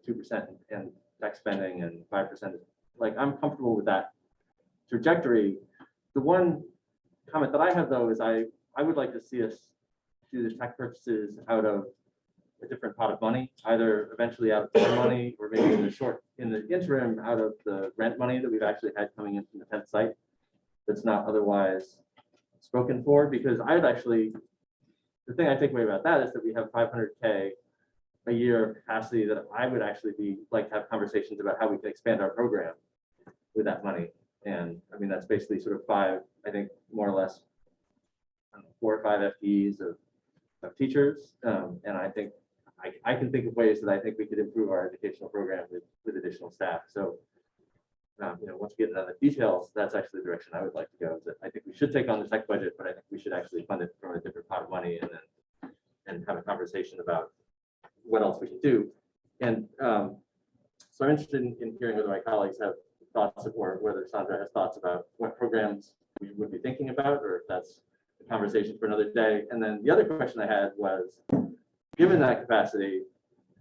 2% and tech spending and 5%. Like, I'm comfortable with that trajectory. The one comment that I have, though, is I would like to see us do the tech purchases out of a different pot of money, either eventually out of the money, or maybe in the interim out of the rent money that we've actually had coming in from the 10th site that's not otherwise spoken for. Because I would actually, the thing I take away about that is that we have 500K a year of capacity that I would actually like to have conversations about how we can expand our program with that money. And I mean, that's basically sort of 5, I think, more or less, 4 or 5 FTEs of teachers. And I think I can think of ways that I think we could improve our educational program with additional staff. So, once we get into the details, that's actually the direction I would like to go. Is that I think we should take on the tech budget, but I think we should actually fund it from a different pot of money, and have a conversation about what else we can do. And so I'm interested in hearing whether my colleagues have thoughts, or whether Sandra has thoughts about what programs we would be thinking about, or if that's a conversation for another day. And then the other question I had was, given that capacity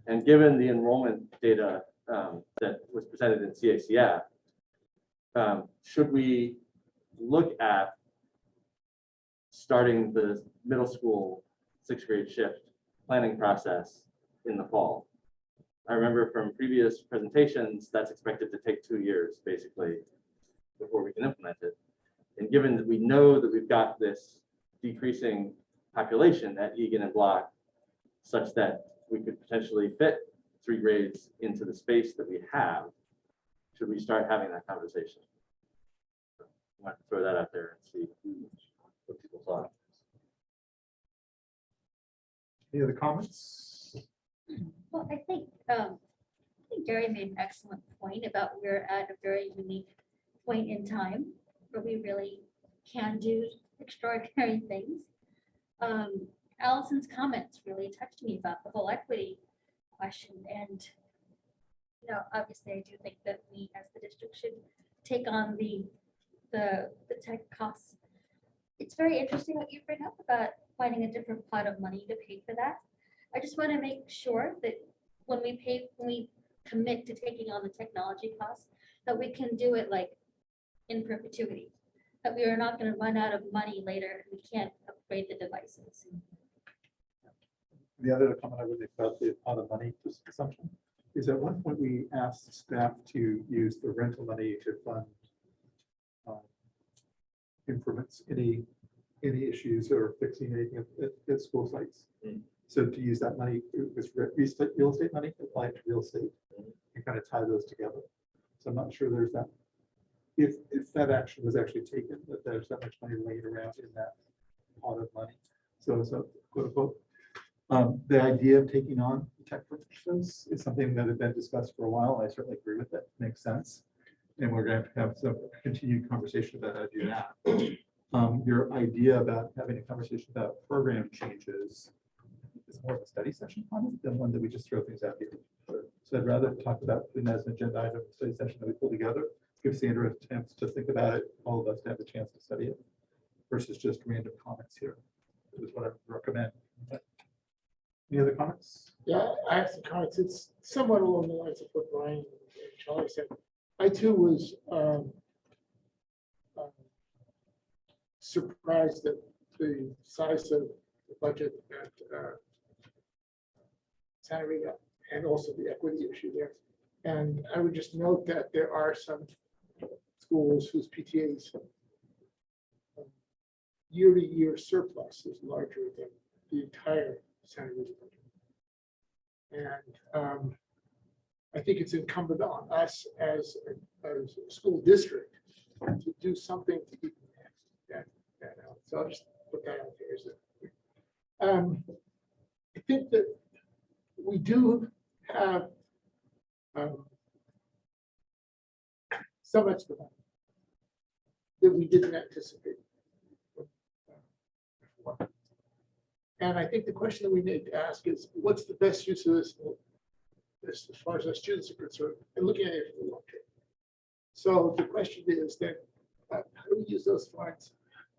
and given the enrollment data that was presented in CACF, should we look at starting the middle school 6th grade shift planning process in the fall? I remember from previous presentations, that's expected to take 2 years, basically, before we can implement it. And given that we know that we've got this decreasing population at Egan and Block, such that we could potentially fit 3 grades into the space that we have, should we start having that conversation? I want to throw that out there and see what people thought. Any other comments? Well, I think Gary made an excellent point about we're at a very unique point in time where we really can do extraordinary things. Allison's comments really touched me about the whole equity question, and obviously I do think that we as the district should take on the tech costs. It's very interesting what you bring up about finding a different pot of money to pay for that. I just want to make sure that when we commit to taking on the technology costs, that we can do it like in perpetuity, that we are not going to run out of money later and we can't upgrade the devices. The other comment I would make about the pot of money assumption is at one point we asked staff to use the rental money to fund improvements, any issues or fixing anything at school sites. So to use that money, it was real estate money applied to real estate, and kind of tie those together. So I'm not sure there's that, if that action was actually taken, that there's that much money laying around in that pot of money. So quote unquote, the idea of taking on tech purchases is something that had been discussed for a while. I certainly agree with it. Makes sense. And we're going to have some continued conversation about how to do that. Your idea about having a conversation about program changes is more of a study session comment than one that we just throw things out here. So I'd rather talk about putting that as an agenda item, study session that we pull together, give Sandra a chance to think about it, all of us to have a chance to study it, versus just random comments here. is what I recommend. Any other comments? Yeah, I have some comments. It's somewhat along the lines of what Brian and Charlie said. I too was surprised at the size of the budget at Santa Rita and also the equity issue there. And I would just note that there are some schools whose PTAs year-to-year surplus is larger than the entire Santa Rita budget. And I think it's incumbent on us as a school district to do something to keep that out. So I'll just put that out there. I think that we do have so much for that that we didn't anticipate. And I think the question that we need to ask is, what's the best use of this as far as our students are concerned, and looking at it for the long term. So the question is then, how do we use those funds?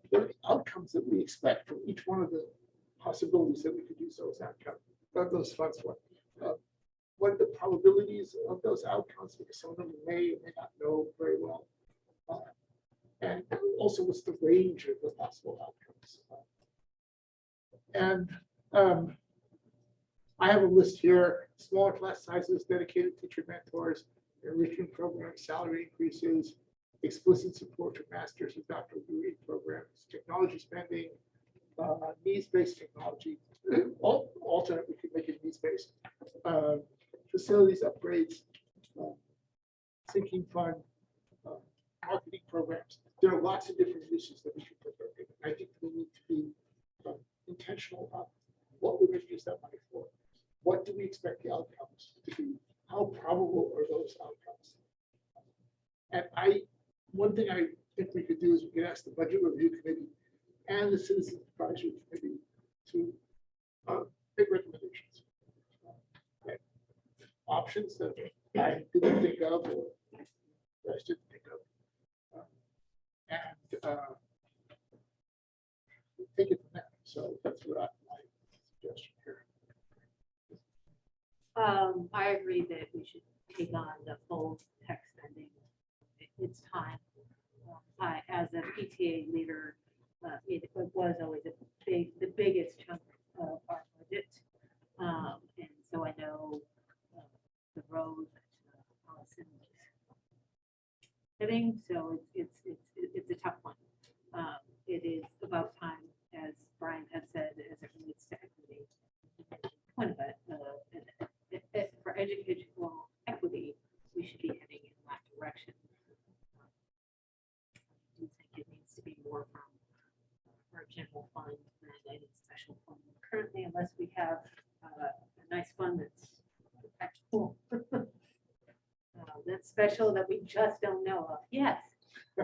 What are the outcomes that we expect from each one of the possibilities that we could use those outcomes, those funds for? What are the probabilities of those outcomes? Because some of them we may or may not know very well. And also, what's the range of the possible outcomes? And I have a list here: smaller class sizes, dedicated teacher mentors, enrichment programs, salary increases, explicit support for master's and doctoral degree programs, technology spending, needs-based technology. Alternate, we could make it needs-based. Facilities upgrades, sinking fund, marketing programs. There are lots of different uses that we should put there. I think we need to be intentional about what we're going to use that money for. What do we expect the outcomes to be? How probable are those outcomes? And one thing I think we could do is we could ask the Budget Review Committee and the Citizens Advisory Committee to make recommendations. Options that I didn't think of or I didn't think of. Take it from there. So that's what my suggestion here. I agree that we should take on the full tech spending. It's time. As a PTA leader, it was always the biggest chunk of our budget. And so I know the road that Allison was hitting, so it's a tough one. It is about time, as Brian had said, as it relates to equity. Point of it, for educational equity, we should be heading in that direction. I do think it needs to be more from our general fund than any special fund currently, unless we have a nice fund that's cool. That's special that we just don't know of. Yes. I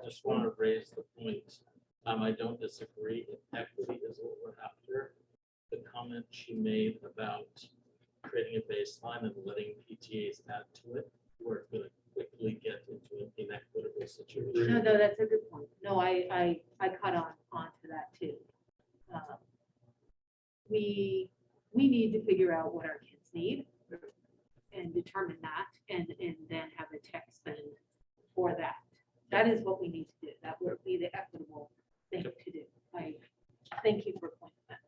just want to raise the point. I don't disagree. If equity is what we're after, the comment she made about creating a baseline and letting PTAs add to it, we're going to quickly get into an inequitable situation. No, that's a good point. No, I caught on to that too. We need to figure out what our kids need and determine that, and then have a tech spend for that. That is what we need to do. That would be the equitable thing to do. I thank you for pointing that.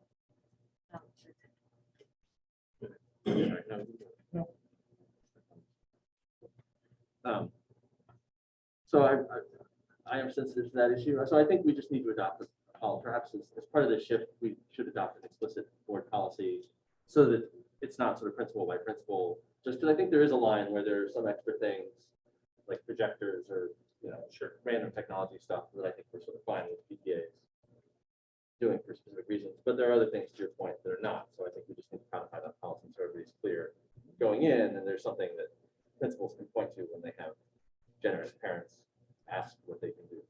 So I am sensitive to that issue. So I think we just need to adopt the policy. Perhaps as part of this shift, we should adopt an explicit board policy so that it's not sort of principle by principle. Just because I think there is a line where there are some extra things like projectors or random technology stuff that I think we're sort of fine with PTAs doing for specific reasons. But there are other things, to your point, that are not. So I think we just need to codify that policy so everybody's clear going in, and there's something that principals can point to when they have generous parents ask what they can do.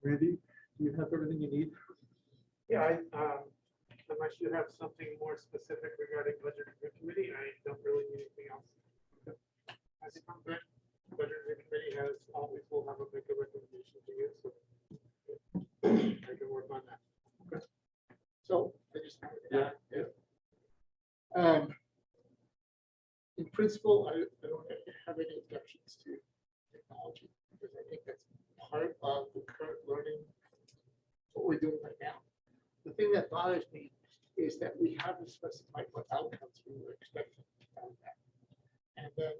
Randy, do you have everything you need? Yeah, unless you have something more specific regarding budget review committee, I don't really need anything else. I think I'm good. budget committee has always will have a make a recommendation to you, so I can work on that. Okay. So I just. Yeah. In principle, I don't have any objections to technology, because I think that's part of the current learning, what we're doing right now. The thing that bothers me is that we haven't specified what outcomes we were expecting out of that. And then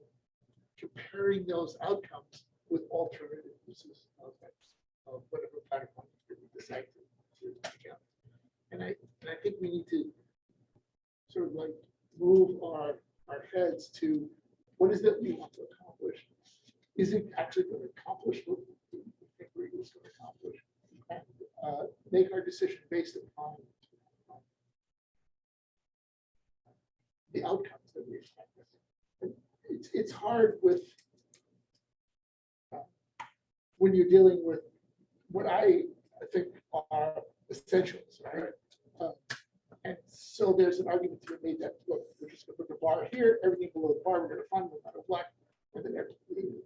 comparing those outcomes with alternative uses of whatever platform that we decide to pick out. And I think we need to sort of like move our heads to what is it we want to accomplish? Is it actually going to accomplish what we think we're going to accomplish? And make our decision based upon the outcomes that we expect. And it's hard with when you're dealing with what I think are essentials, right? And so there's an argument to be made that, look, we're just going to put the bar here, everything below the bar, we're going to fund no matter what. And then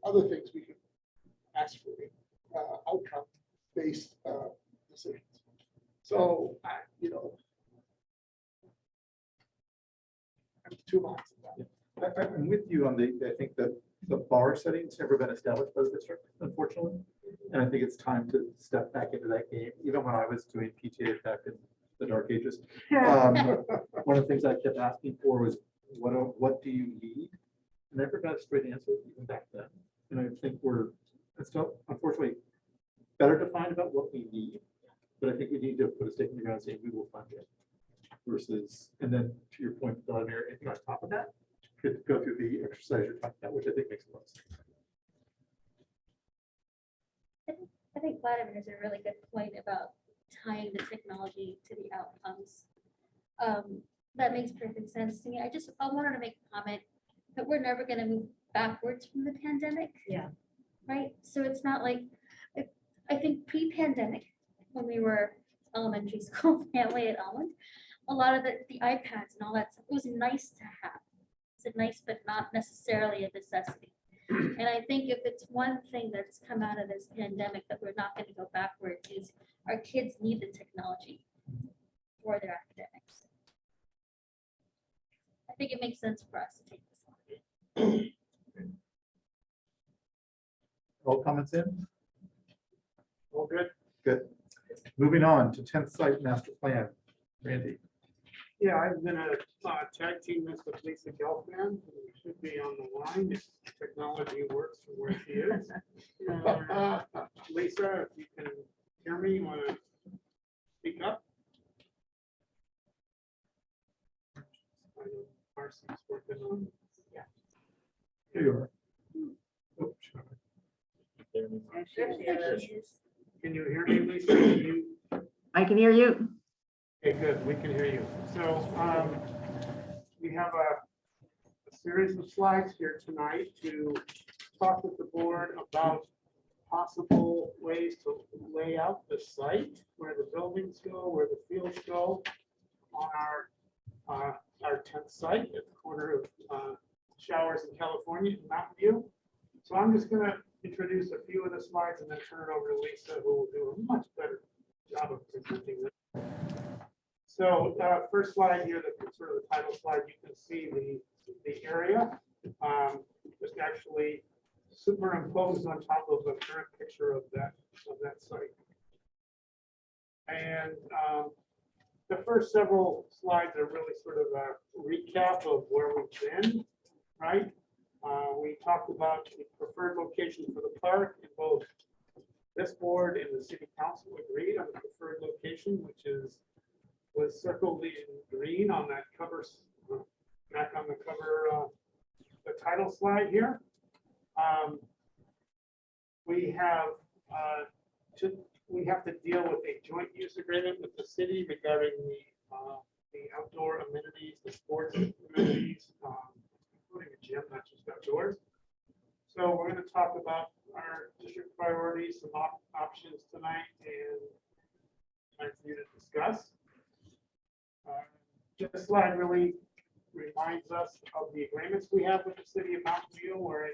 other things we can ask for outcome-based decisions. So, I'm 2 months. I'm with you on I think that the bar setting's never been established by the district, unfortunately. And I think it's time to step back into that game. Even when I was doing PTA back in the dark ages, one of the things I kept asking for was, what do you need? And I never got a straight answer even back then. And I think it's still, unfortunately, better to find out what we need. But I think we need to put a stake in the ground saying we will fund it versus, and then to your point, Vladimir, anything on top of that could go through the exercise you're talking about, which I think makes a lot of sense. I think Vladimir has a really good point about tying the technology to the outcomes. That makes perfect sense to me. I wanted to make a comment that we're never going to move backwards from the pandemic. Yeah. Right. So it's not like, I think pre-pandemic, when we were elementary school family at Almond, a lot of the iPads and all that stuff, it was nice to have. It's nice, but not necessarily a necessity. And I think if it's one thing that's come out of this pandemic that we're not going to go backwards is our kids need the technology for their academics. I think it makes sense for us to take this on. All comments in? All good? Good. Moving on to 10th site master plan. Randy. Yeah, I'm gonna tag team this with Lisa Gelfand, who should be on the line if technology works from where she is. Lisa, if you can hear me, you want to speak up? I know Marcy's working on. Yeah. Here you are. Oh, Can you hear me, Lisa? I can hear you. Okay, good. We can hear you. So we have a series of slides here tonight to talk with the board about possible ways to lay out the site, where the buildings go, where the fields go on our 10th site at the corner of Showers in California and Mountain View. So I'm just going to introduce a few of the slides and then turn it over to Lisa, who will do a much better job of presenting this. So first slide here, the sort of the title slide, you can see the area just actually superimposed on top of a current picture of that site. And the first several slides are really sort of a recap of where we've been, right? We talked about the preferred location for the park, and both this board and the city council agreed on the preferred location, which was circled in green on that cover, back on the cover, the title slide here. We have to deal with a joint use agreement with the city regarding the outdoor amenities, the sports amenities, including a gym, not just outdoors. So we're going to talk about our district priorities, some options tonight, and time for you to discuss. This slide really reminds us of the agreements we have with the city of Mountain View, where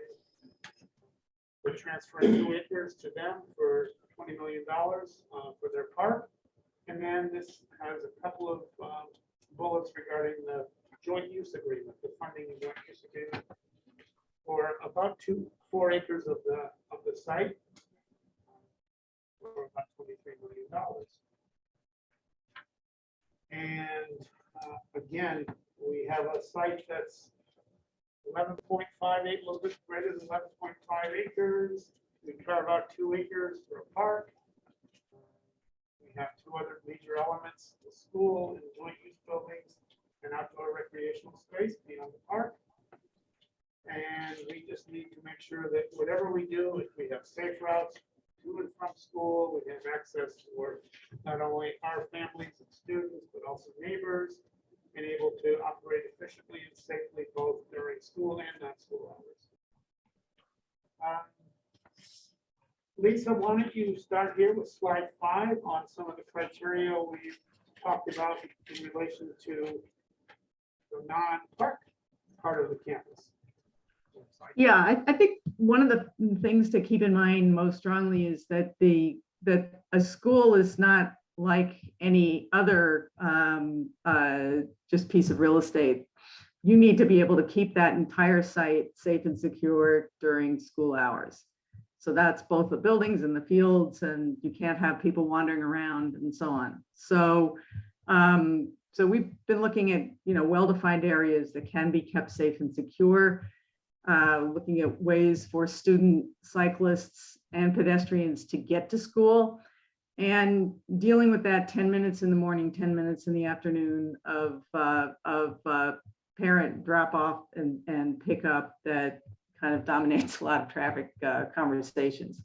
We're transferring 2 acres to them for $20 million for their park. And then this has a couple of bullets regarding the joint use agreement, the funding and joint use agreement for about 4 acres of the site for about $23 million. And again, we have a site that's 11.58, a little bit greater than 11.5 acres. We carve out 2 acres for a park. We have 2 other major elements, the school and joint use buildings and outdoor recreational space beyond the park. And we just need to make sure that whatever we do, if we have safe routes to and from school, we have access for not only our families and students, but also neighbors, and able to operate efficiently and safely both during school and non-school hours. Lisa, why don't you start here with slide 5 on some of the criteria we talked about in relation to the non-park part of the campus. Yeah, I think one of the things to keep in mind most strongly is that that a school is not like any other just piece of real estate. You need to be able to keep that entire site safe and secure during school hours. So that's both the buildings and the fields, and you can't have people wandering around and so on. So so we've been looking at, well-defined areas that can be kept safe and secure, looking at ways for student cyclists and pedestrians to get to school, and dealing with that 10 minutes in the morning, 10 minutes in the afternoon of parent drop off and pick up that kind of dominates a lot of traffic conversations.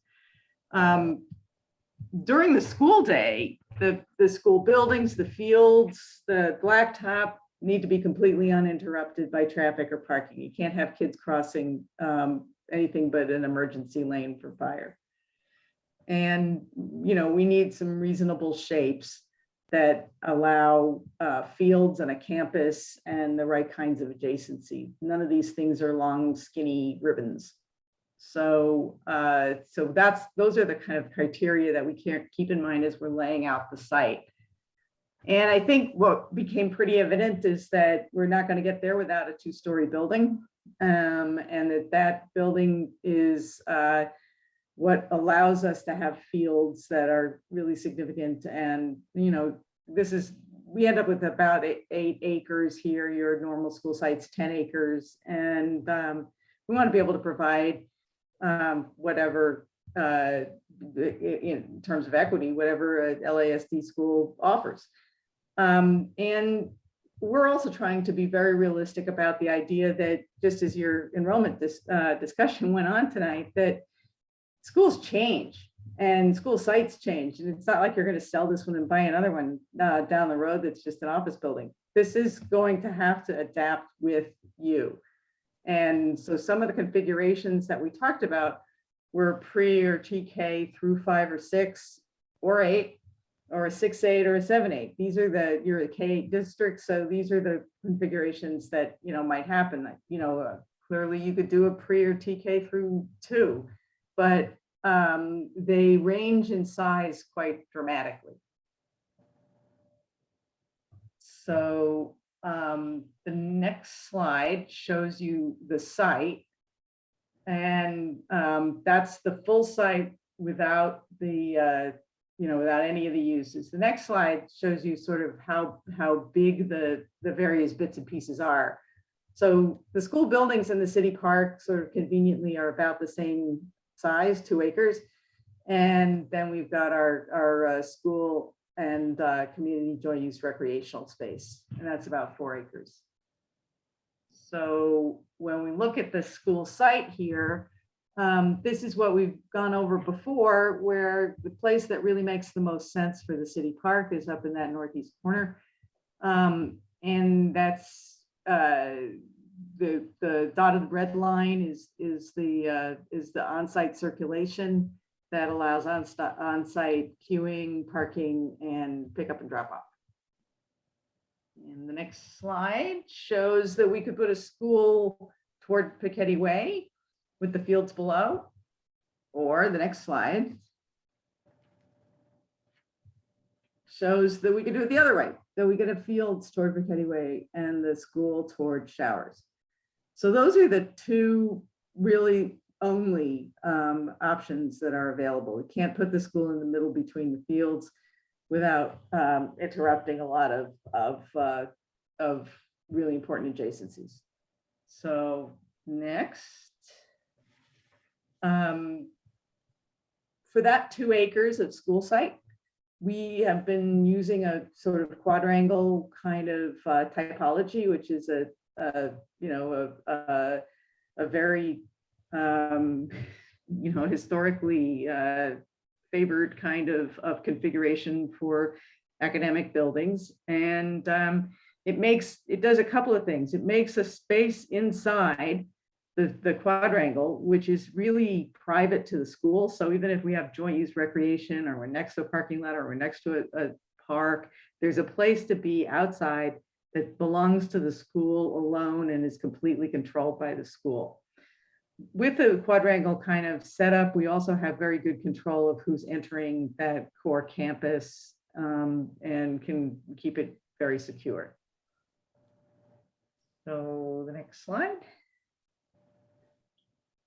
During the school day, the school buildings, the fields, the blacktop need to be completely uninterrupted by traffic or parking. You can't have kids crossing anything but an emergency lane for fire. And, we need some reasonable shapes that allow fields and a campus and the right kinds of adjacency. None of these things are long, skinny ribbons. So, those are the kind of criteria that we can't keep in mind as we're laying out the site. And I think what became pretty evident is that we're not going to get there without a 2-story building, and that building is what allows us to have fields that are really significant. And, we end up with about 8 acres here. Your normal school site's 10 acres. And we want to be able to provide whatever, in terms of equity, whatever a LASD school offers. And we're also trying to be very realistic about the idea that, just as your enrollment discussion went on tonight, that schools change and school sites change. And it's not like you're going to sell this one and buy another one down the road that's just an office building. This is going to have to adapt with you. And so some of the configurations that we talked about were pre or TK through 5 or 6 or 8 or a 6-8 or a 7-8. These are you're a K district. So these are the configurations that, might happen. Clearly you could do a pre or TK through 2, but they range in size quite dramatically. So the next slide shows you the site, and that's the full site without the without any of the uses. The next slide shows you sort of how big the various bits and pieces are. So the school buildings in the city park sort of conveniently are about the same size, 2 acres. And then we've got our school and community joint use recreational space, and that's about 4 acres. So when we look at the school site here, this is what we've gone over before, where the place that really makes the most sense for the city park is up in that northeast corner. And that's the dotted red line is the on-site circulation that allows on-site queuing, parking, and pick up and drop off. And the next slide shows that we could put a school toward Piketty Way with the fields below. Or the next slide shows that we could do it the other way. That we could have fields toward Brichetti Way and the school toward Showers. So those are the two really only options that are available. We can't put the school in the middle between the fields without interrupting a lot of really important adjacencies. So next, for that 2 acres of school site, we have been using a sort of quadrangle kind of typology, which is a very historically favored kind of configuration for academic buildings. And it does a couple of things. It makes a space inside the quadrangle, which is really private to the school. So even if we have joint use recreation, or we're next to a parking lot, or we're next to a park, there's a place to be outside that belongs to the school alone and is completely controlled by the school. With the quadrangle kind of setup, we also have very good control of who's entering that core campus and can keep it very secure. So the next slide.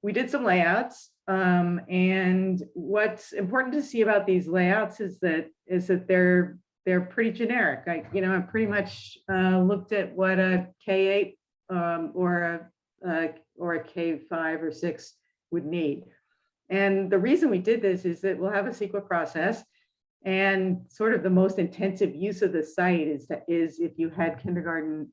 We did some layouts, and what's important to see about these layouts is that they're pretty generic. I pretty much looked at what a K8 or a K5 or 6 would need. And the reason we did this is that we'll have a CEQA process, and sort of the most intensive use of the site is if you had kindergarten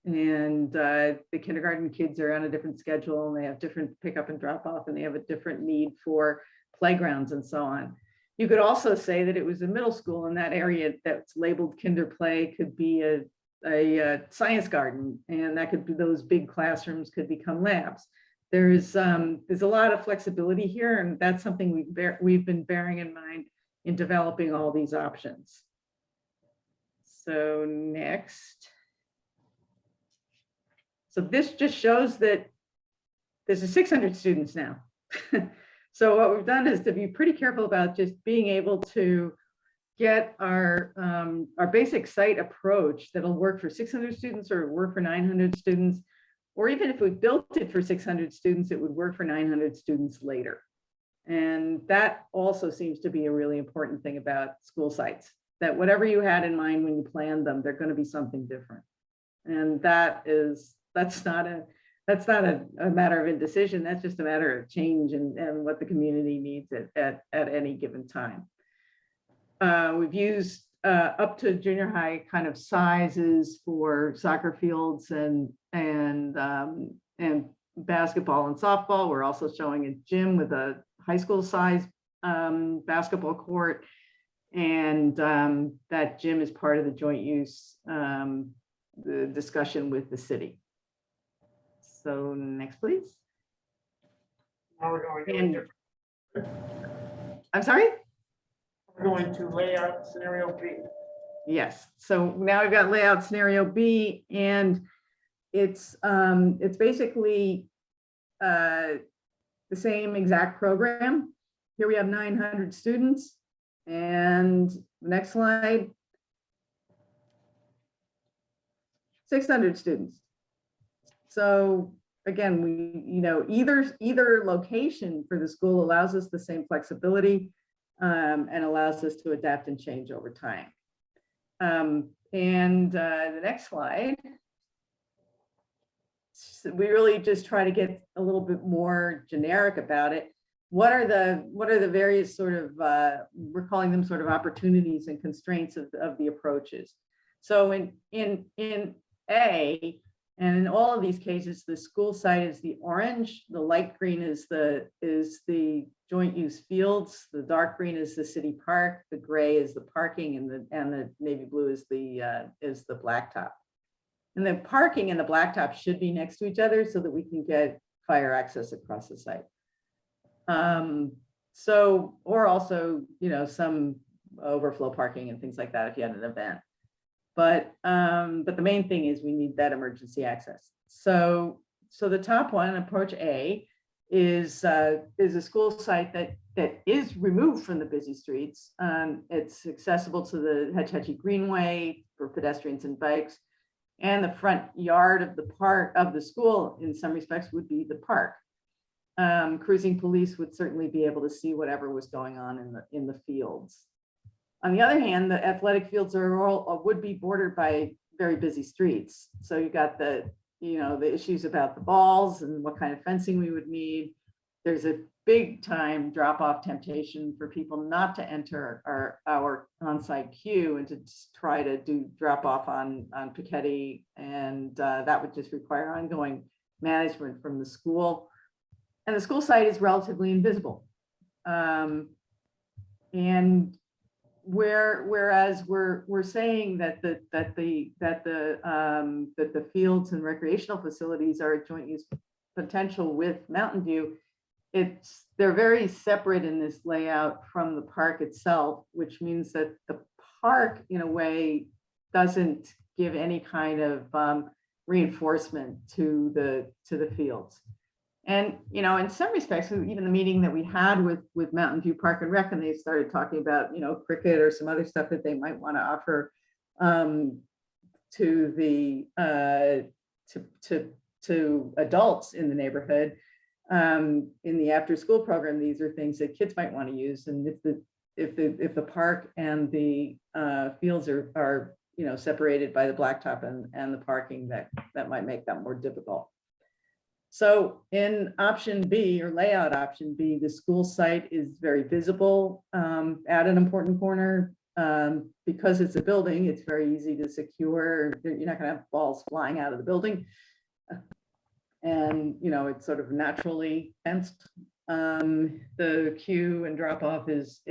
and the kindergarten kids are on a different schedule, and they have different pickup and drop off, and they have a different need for playgrounds and so on. You could also say that it was a middle school, and that area that's labeled kinder play could be a science garden, and that could be, those big classrooms could become labs. There's a lot of flexibility here, and that's something we've been bearing in mind in developing all these options. So next. So this just shows that there's 600 students now. So what we've done is to be pretty careful about just being able to get our basic site approach that'll work for 600 students or work for 900 students, or even if we built it for 600 students, it would work for 900 students later. And that also seems to be a really important thing about school sites, that whatever you had in mind when you planned them, they're going to be something different. And that's not a matter of indecision. That's just a matter of change and what the community needs at any given time. We've used up to junior high kind of sizes for soccer fields and basketball and softball. We're also showing a gym with a high school size basketball court, and that gym is part of the joint use the discussion with the city. So next, please. Now we're going to I'm sorry? we're going to lay out scenario B. Yes. So now we've got layout scenario B, and it's basically the same exact program. Here we have 900 students, and the next slide, 600 students. So again, either location for the school allows us the same flexibility and allows us to adapt and change over time. The next slide, so we really just try to get a little bit more generic about it. What are the various sort of we're calling them sort of opportunities and constraints of the approaches. So in A, and in all of these cases, the school site is the orange, the light green is the joint use fields, the dark green is the city park, the gray is the parking, and the navy blue is the blacktop. And the parking and the blacktop should be next to each other so that we can get fire access across the site. Or also, some overflow parking and things like that if you had an event. But the main thing is we need that emergency access. So the top one, approach A, is a school site that is removed from the busy streets. It's accessible to the Hetch Hetchy Greenway for pedestrians and bikes. And the front yard of the park of the school, in some respects, would be the park. Cruising police would certainly be able to see whatever was going on in the fields. On the other hand, the athletic fields would be bordered by very busy streets. So you got the issues about the balls and what kind of fencing we would need. There's a big time drop-off temptation for people not to enter our on-site queue and to try to do drop-off on Piketty, and that would just require ongoing management from the school. And the school site is relatively invisible. And whereas we're saying that the fields and recreational facilities are a joint use potential with Mountain View, they're very separate in this layout from the park itself, which means that the park in a way doesn't give any kind of reinforcement to the fields. And, in some respects, even the meeting that we had with Mountain View Park and Rec, and they started talking about, cricket or some other stuff that they might want to offer to the to adults in the neighborhood. In the after school program, these are things that kids might want to use. And if the park and the fields are separated by the blacktop and the parking, that might make that more difficult. So in option B, or layout option B, the school site is very visible at an important corner. Because it's a building, it's very easy to secure. You're not going to have balls flying out of the building. And it's sort of naturally fenced. The queue and drop off is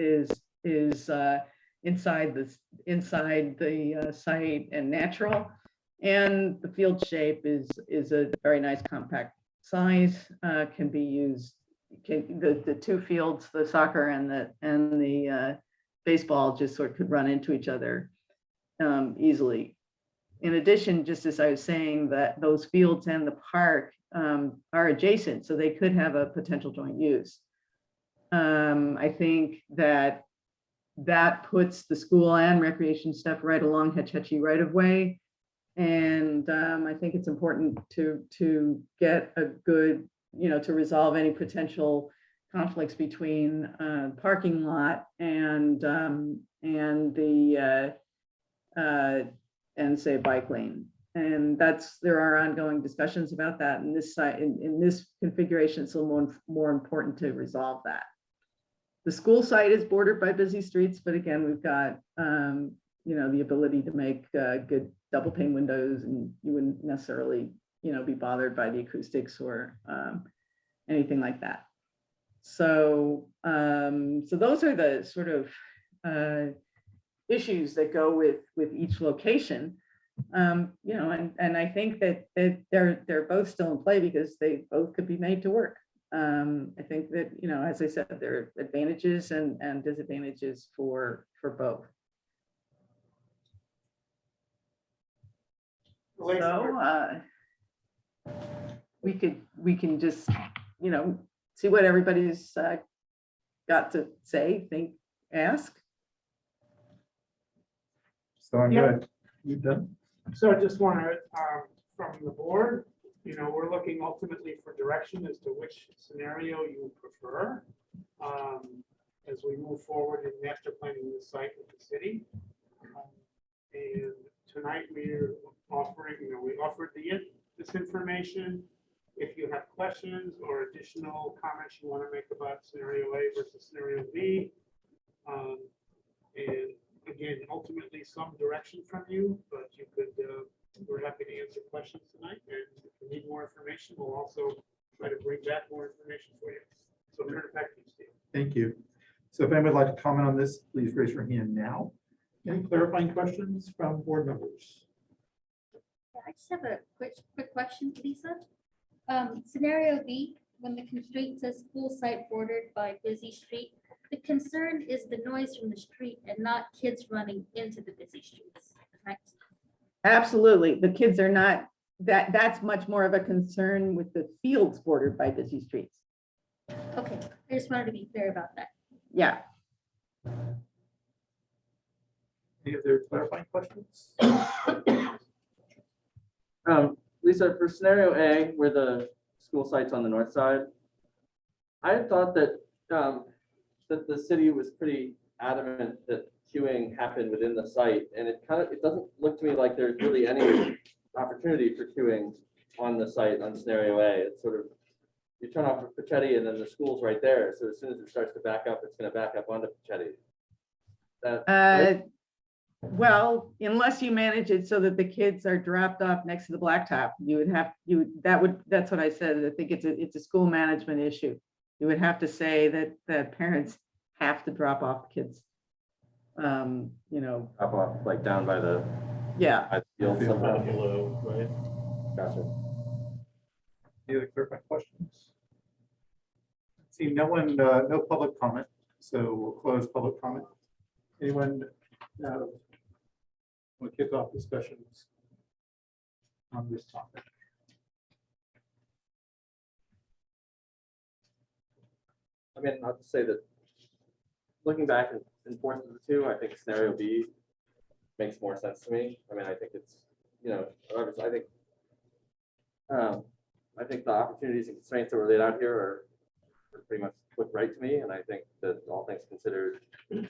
inside the site and natural. And the field shape is a very nice compact size, can be used. The two fields, the soccer and the baseball, just sort of could run into each other easily. In addition, just as I was saying, that those fields and the park are adjacent, so they could have a potential joint use. I think that puts the school and recreation stuff right along Hetch Hetchy right of way. And I think it's important to get a good, to resolve any potential conflicts between parking lot and say bike lane. And there are ongoing discussions about that. And this site in this configuration, it's a little more important to resolve that. The school site is bordered by busy streets, but again, we've got the ability to make good double pane windows, and you wouldn't necessarily be bothered by the acoustics or anything like that. So those are the sort of issues that go with each location. And I think that they're both still in play because they both could be made to work. I think that, as I said, there are advantages and disadvantages for both. So we can just, see what everybody's got to say, think, ask. So I'm Yeah. good. You done? So I just want to, from the board, we're looking ultimately for direction as to which scenario you prefer as we move forward in master planning the site with the city. And tonight we're offering, we offered this information. If you have questions or additional comments you want to make about scenario A versus scenario B, and again, ultimately some direction from you, but you could, we're happy to answer questions tonight. And if you need more information, we'll also try to bring back more information for you. So turn it back to you, Steve. Thank you. So if anyone would like to comment on this, please raise your hand now. Any clarifying questions from board members? I just have a quick question, Lisa. Scenario B, when the constraint says school site bordered by busy street, the concern is the noise from the street and not kids running into the busy streets, correct? Absolutely. The kids are not, that's much more of a concern with the fields bordered by busy streets. Okay, I just wanted to be clear about that. Yeah. Any other clarifying questions? Lisa, for scenario A, where the school site's on the north side, I had thought that, that the city was pretty adamant that queuing happened within the site, and it doesn't look to me like there's really any opportunity for queuing on the site on scenario A. It's sort of, you turn off Pedagogy and then the school's right there, so as soon as it starts to back up, it's gonna back up onto Pedagogy. Right? Well, unless you manage it so that the kids are dropped off next to the blacktop, that's what I said. I think it's a school management issue. You would have to say that parents have to drop off kids. You know, Drop off like down by the yeah. field somehow. Below, right? Gotcha. Any other clarifying questions? See, no one, no public comment, so we'll close public comment. Anyone want to kick off discussions on this topic? I mean, I'll just say that looking back and forth of the two, I think scenario B makes more sense to me. I mean, I think it's, you know, obviously, I think the opportunities and constraints that were laid out here are pretty much look right to me, and I think that all things considered, I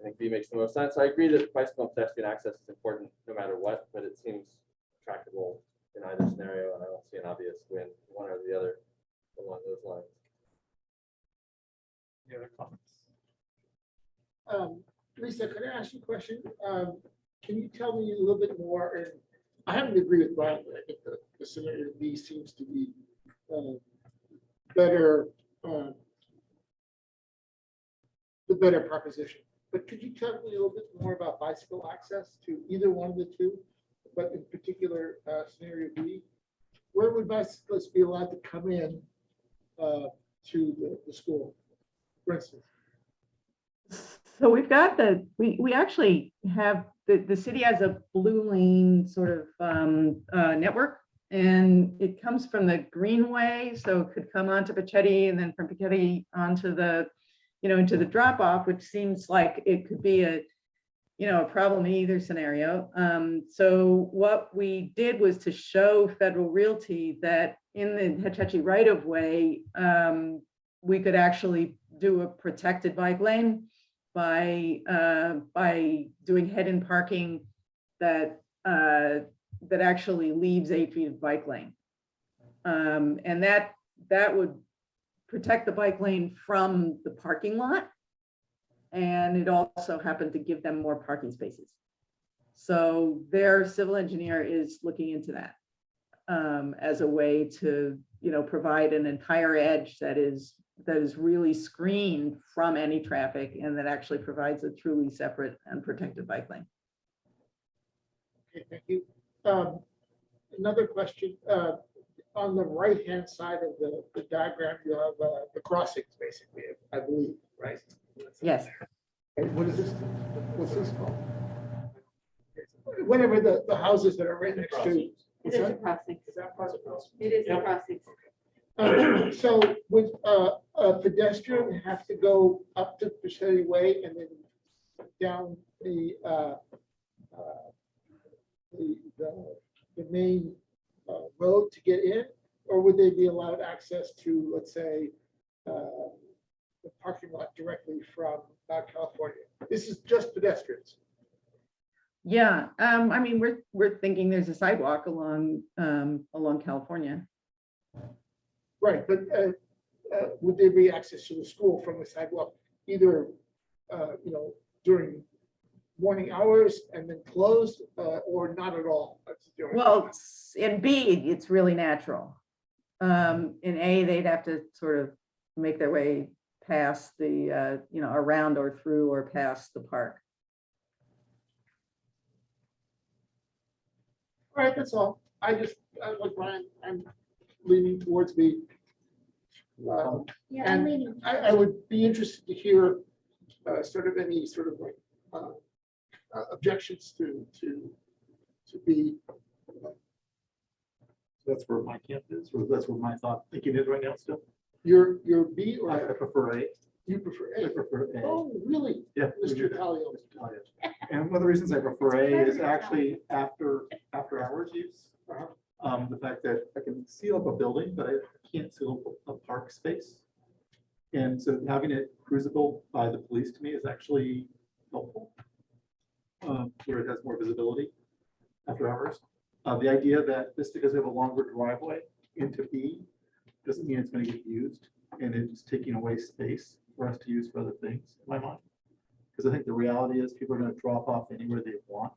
think B makes the most sense. I agree that bicycle and pedestrian access is important no matter what, but it seems tractable in either scenario, and I don't see an obvious win one or the other along those lines. Any other comments? Lisa, could I ask you a question? Can you tell me a little bit more? And I happen to agree with Brian, but I think the scenario B seems to be better, the better proposition. But could you tell me a little bit more about bicycle access to either one of the two, but in particular scenario B? Where would bicyclists be allowed to come in to the school, for instance? So we've got we actually have, the city has a blue lane sort of network, and it comes from the Greenway, so it could come onto Pedagogy and then from Pedagogy onto the, you know, into the drop off, which seems like it could be a, you know, a problem in either scenario. So what we did was to show Federal Realty that in the Pedagogy right of way, we could actually do a protected bike lane by doing head-in parking that actually leaves 8 feet of bike lane, and that would protect the bike lane from the parking lot, and it also happened to give them more parking spaces. So their civil engineer is looking into that as a way to, you know, provide an entire edge that is really screened from any traffic and that actually provides a truly separate and protected bike lane. Okay, thank you. Another question. On the right-hand side of the diagram, you have the crossings, basically, I believe, right? Yes. And what is this? What's this called? Whatever the houses that are right next to. It is a crossing. Is that part of the crossing? It is a crossing. So would a pedestrian have to go up to Pedagogy Way and then down the main road to get in, or would they be allowed access to, let's say, the parking lot directly from California? This is just pedestrians. Yeah, I mean, we're thinking there's a sidewalk along California. Right, but would there be access to the school from the sidewalk, either you know, during morning hours and then closed, or not at all? That's the only Well, in B, it's really natural. In A, they'd have to sort of make their way past the, you know, around or through or past the park. All right, that's all. Like Brian, I'm leaning towards B. Yeah, I'm And leaning. I would be interested to hear sort of any sort of like objections to B. That's where my camp is, or that's where my thinking is right now still. Your B I or prefer A. you prefer I A? prefer A. Oh, really? Yeah. we do Mr. that. Talio. And one of the reasons I prefer A is actually after hours use. The fact that I can seal up a building, but I can't seal up a park space. And so having it cruisable by the police to me is actually helpful. Where it has more visibility after hours. The idea that just because we have a longer driveway into B doesn't mean it's going to get used, and it's taking away space for us to use for other things, in my mind. Because I think the reality is people are going to drop off anywhere they want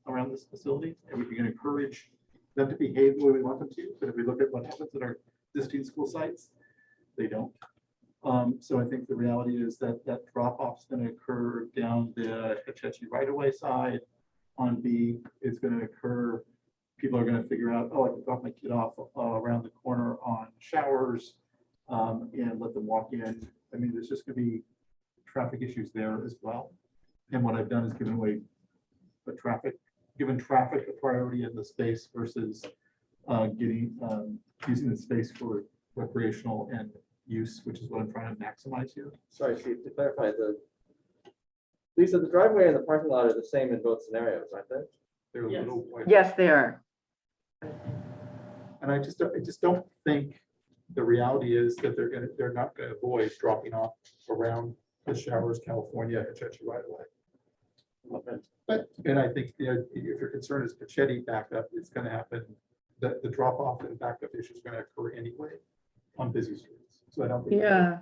around this facility, and we can encourage them to behave the way we want them to. But if we look at what happens at our existing school sites, they don't. So I think the reality is that that drop off is going to occur down the Hetchetchee right-of-way side. On B, it's going to occur. People are going to figure out, oh, I can drop my kid off around the corner on Showers and let them walk in. I mean, there's just going to be traffic issues there as well. And what I've done is given away given traffic a priority in the space versus using the space for recreational and use, which is what I'm trying to maximize here. Sorry, Steve, to clarify, Lisa, the driveway and the parking lot are the same in both scenarios, aren't they? They're a little white. Yes, they are. And I just don't think the reality is that they're not gonna avoid dropping off around the Showers, California, Hetchetchee right away. And I think if your concern is Pachetti backup, it's gonna happen, that the drop off and backup issue is gonna occur anyway on busy streets. So I don't think. Yeah.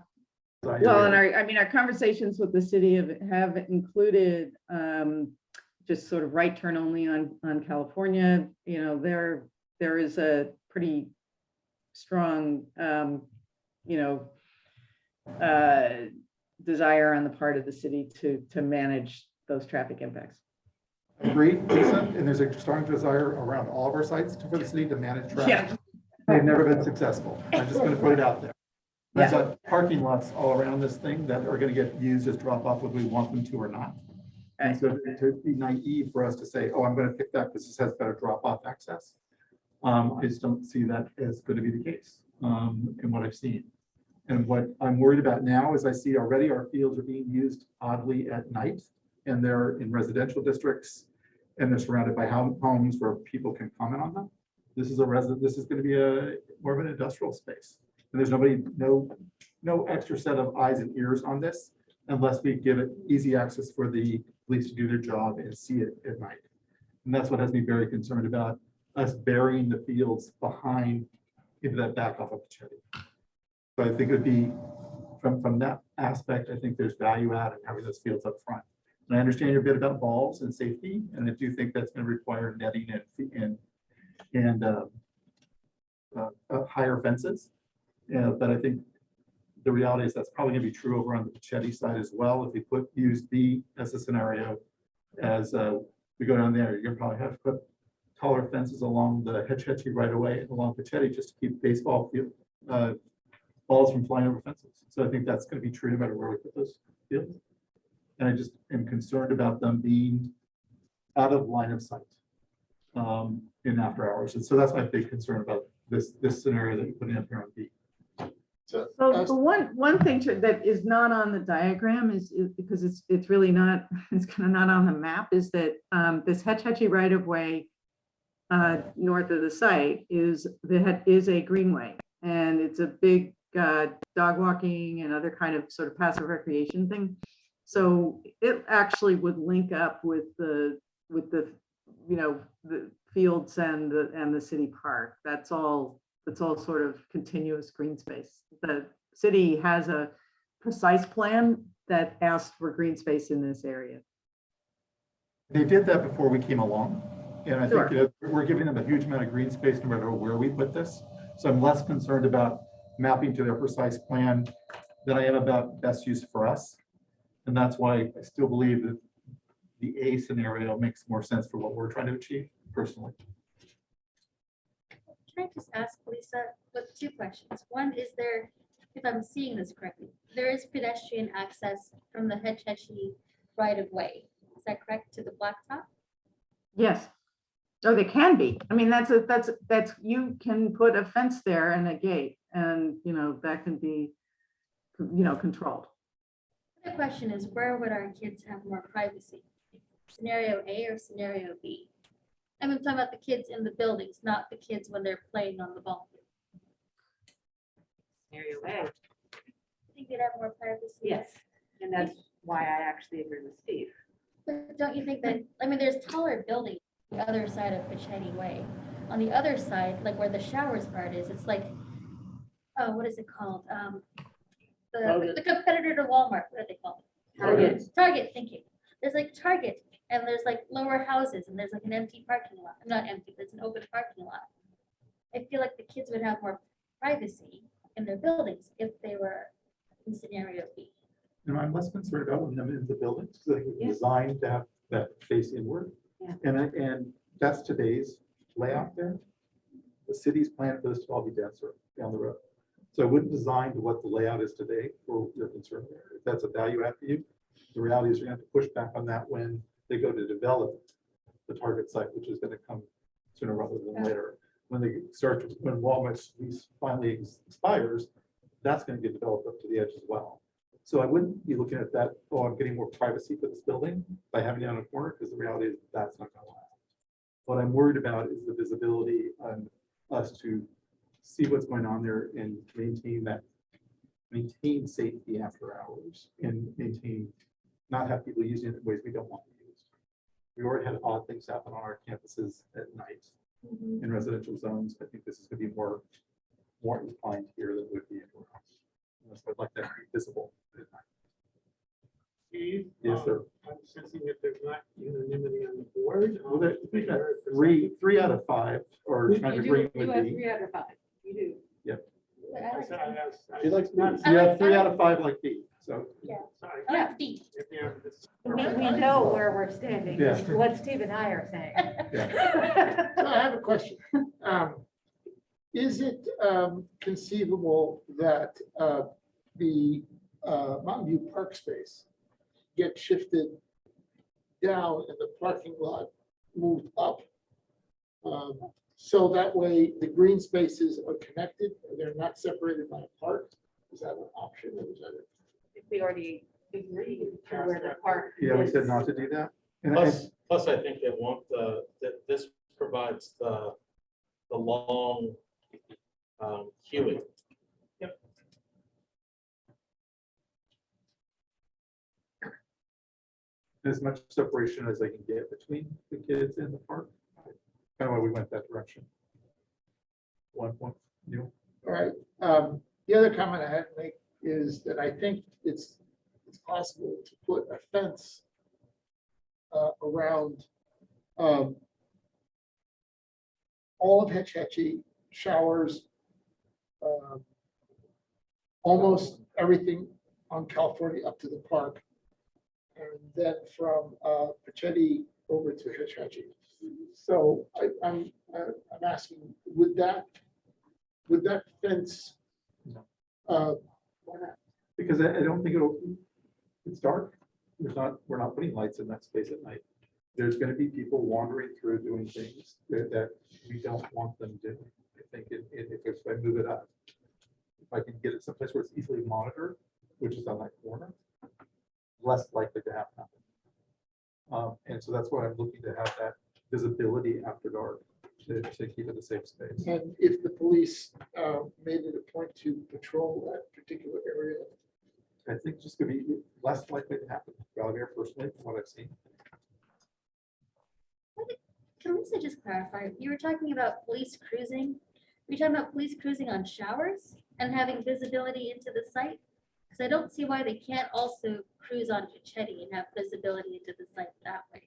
Well, and our conversations with the city have included just sort of right turn only on California. You know, there is a pretty strong, desire on the part of the city to manage those traffic impacts. Agreed, Lisa, and there's a strong desire around all of our sites for the city to manage traffic. Yeah. They've never been successful. I'm just gonna put it out there. There's parking lots all around this thing that are gonna get used as drop off whether we want them to or not. And so to be naive for us to say, oh, I'm gonna pick that because this has better drop off access. I just don't see that as gonna be the case in what I've seen. And what I'm worried about now is I see already our fields are being used oddly at night, and they're in residential districts, and they're surrounded by homes where people can comment on them. This is going to be more of an industrial space. And there's no extra set of eyes and ears on this unless we give it easy access for the police to do their job and see it at night. And that's what has me very concerned about us burying the fields behind into that back off of Pachetti. So I think it would be from that aspect, I think there's value add in having those fields up front. And I understand your bit about balls and safety, and I do think that's going to require netting and higher fences. But I think the reality is that's probably going to be true over on the Pachetti side as well. If we use B as a scenario, as we go down there, you're going to probably have to put taller fences along the Hetchetchee right away and along Pachetti just to keep baseball field balls from flying over fences. So I think that's going to be true no matter where we put those fields. And I just am concerned about them being out of line of sight in after hours. And so that's my big concern about this scenario that you're putting up here on B. So the one thing that is not on the diagram is because it's really not, it's kind of not on the map, is that this Hetchetchee right of way north of the site is a greenway, and it's a big dog walking and other kind of sort of passive recreation thing. So it actually would link up with the the fields and the city park. That's all sort of continuous green space. The city has a precise plan that asked for green space in this area. They did that before we came along. And I Sure. think we're giving them a huge amount of green space no matter where we put this. So I'm less concerned about mapping to their precise plan than I am about best use for us. And that's why I still believe that the A scenario makes more sense for what we're trying to achieve personally. Can I just ask Lisa with two questions? One, is there, if I'm seeing this correctly, there is pedestrian access from the Hetchetchee right of way. Is that correct, to the blacktop? Yes. Oh, they can be. I mean, that's you can put a fence there and a gate. and, that can be, controlled. The question is, where would our kids have more privacy? Scenario A or scenario B? I'm talking about the kids in the buildings, not the kids when they're playing on the ball field. Scenario A. I think they'd have more privacy. Yes, and that's why I actually agree with Steve. But don't you think that, there's taller buildings on the other side of Pechetti Way. On the other side, like where the showers part is, it's like, oh, what is it called? The competitor to Walmart, what are they called? Target. Target, thank you. There's like Target, and there's like lower houses, and there's like an empty parking lot. Not empty, but it's an open parking lot. I feel like the kids would have more privacy in their buildings if they were in scenario B. I'm less concerned about when them in the buildings, because they're designed to have that face inward. Yeah. And that's today's layout there. The city's plan for this to all be denser down the road. So I wouldn't design to what the layout is today for your concern there. If that's a value add for you, the reality is you're going to have to push back on that when they go to develop the target site, which is going to come sooner rather than later. When they start, when Walmart's lease finally expires, that's going to get developed up to the edge as well. So I wouldn't be looking at that, oh, I'm getting more privacy for this building by having it on a corner, because the reality is that's not going to last. What I'm worried about is the visibility on us to see what's going on there and maintain safety after hours and not have people using it in ways we don't want to use. We already had odd things happen on our campuses at night in residential zones. I think this is going to be more inclined here than it would be anywhere else. So I'd like that to be visible at night. Steve? Yes, sir. I'm sensing that there's not unanimity on the board. Well, we got three out of 5 are trying to agree with me. 3 out of 5. You do. Yep. But I like it. She likes B. Not- You have 3 out of 5 like B. So Sorry. I like B. We know where we're standing, Yeah. what Steve and I are saying. yeah. So I have a question. Is it conceivable that the Mountain View Park space gets shifted down and the parking lot moved up? So that way the green spaces are connected, and they're not separated by a park? Is that an option, or is that it? If we already agreed to where the park. Yeah, we is. said not to do that. And Plus, I think they want that this provides the long queuing. as much separation as I can get between the kids and the park. Kind of why we went that direction. One point, Neil. All right. The other comment I had to make is that I think it's possible to put a fence around all of Hetch Hetchy, showers, almost everything on California up to the park, and then from Pechetti over to Hetch Hetchy. So I'm asking, would that fence? Because I don't think it's dark. We're not putting lights in that space at night. There's going to be people wandering through doing things that we don't want them doing. I think if I move it up, if I can get it someplace where it's easily monitored, which is on that corner, less likely to happen. And so that's why I'm looking to have that visibility after dark to keep it a safe space. And if the police made it a point to patrol that particular area? I think it's just going to be less likely to happen. Valerie, personally, from what I've seen. Can Lisa just clarify? You were talking about police cruising. Were you talking about police cruising on showers and having visibility into the site? Because I don't see why they can't also cruise on Pechetti and have visibility into the site that way.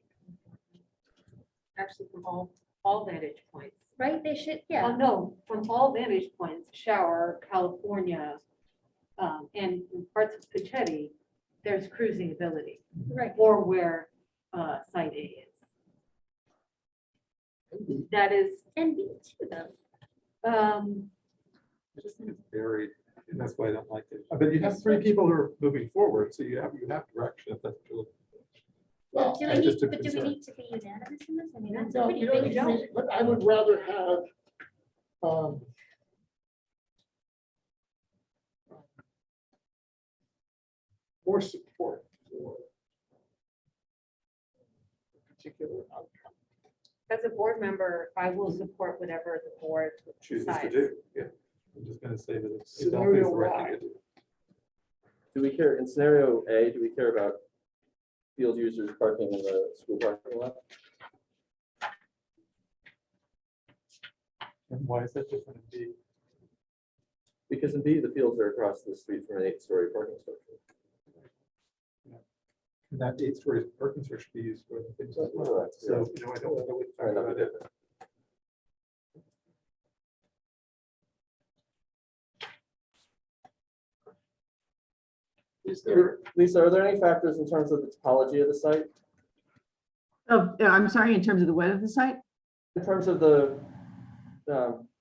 Actually, from all vantage points. Right? They should, Oh, yeah. no, from all vantage points, Shower, California, and parts of Pechetti, there's cruising ability, Right. or where site A is. That is, And B too, though. I just think it's buried, and that's why I don't like it. But you have 3 people who are moving forward, so you have direction if that's what you're looking for. Well, Do that's we need, just a but do we concern. need to be unanimous in this? I mean, that's a No, pretty you big don't, jump. but I would rather have more support for a particular outcome. As a board member, I will support whatever the board Chooses to decides. do, yeah. I'm just gonna say that it's definitely Scenario the right thing Y. to do. Do we care, in scenario A, do we care about field users parking in the school parking lot? And why is that different in B? Because in B, the fields are across the street from an 8-story parking structure. And that 8-story parking structure should be used for the things as well. Correct, So, you know, I don't know Sorry, what that'd about be it. different. Is there, Lisa, are there any factors in terms of the topology of the site? Oh, I'm sorry, in terms of the weather of the site? In terms of the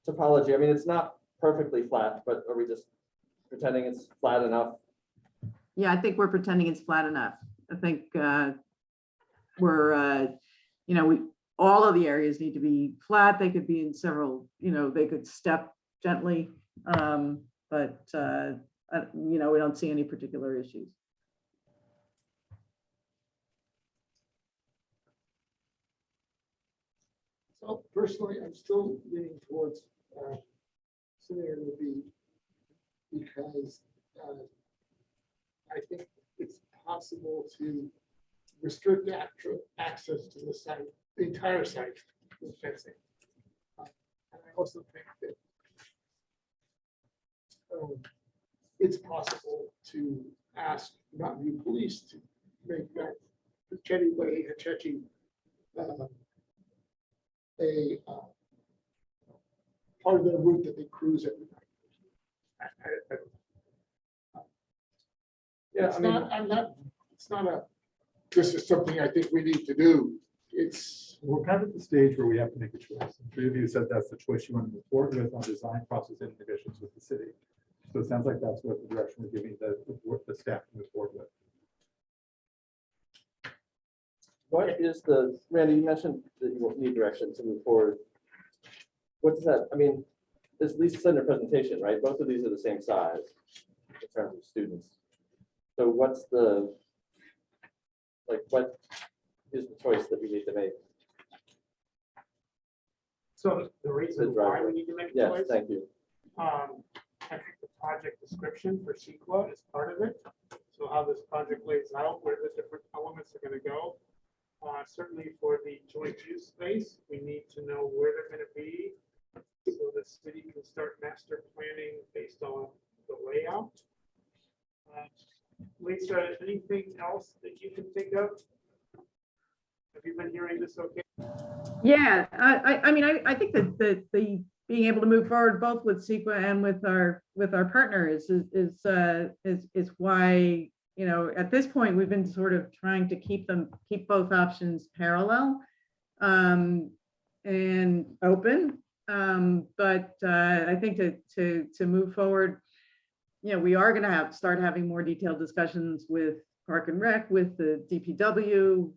topology, I mean, it's not perfectly flat, but are we just pretending it's flat enough? Yeah, I think we're pretending it's flat enough. I think we're, all of the areas need to be flat. They could be in several, they could step gently. But we don't see any particular issues. so personally, I'm still leaning towards scenario B because I think it's possible to restrict access to the site, the entire site with fencing. And I also think that it's possible to ask Mountain View Police to make that Chetty Way, Hetchy, a part of their route that they cruise every night. Yeah, It's not a, this is something I think we need to do. It's, We're kind of at the stage where we have to make a choice. And 3 of you said that's the choice you want to move forward with on design process and negotiations with the city. So it sounds like that's what the direction we're giving the staff to move forward with. What is the, Randy, you mentioned that you won't need direction to move forward. What does that, I mean, as Lisa said in her presentation, right? Both of these are the same size in terms of students. So what's the, what is the choice that we need to make? So the reason why we need to make a Yes, choice, thank you. I think the project description for CEQA is part of it. So how this project lays out, where the different elements are going to go. Certainly for the joint use space, we need to know where they're going to be so the city can start master planning based on the layout. Lisa, anything else that you can think of? Have you been hearing this okay? Yeah, I mean, I think that the being able to move forward both with CEQA and with our partners is why, at this point, we've been sort of trying to keep both options parallel and open. But I think to move forward, we are going to start having more detailed discussions with Park and Rec, with the DPW,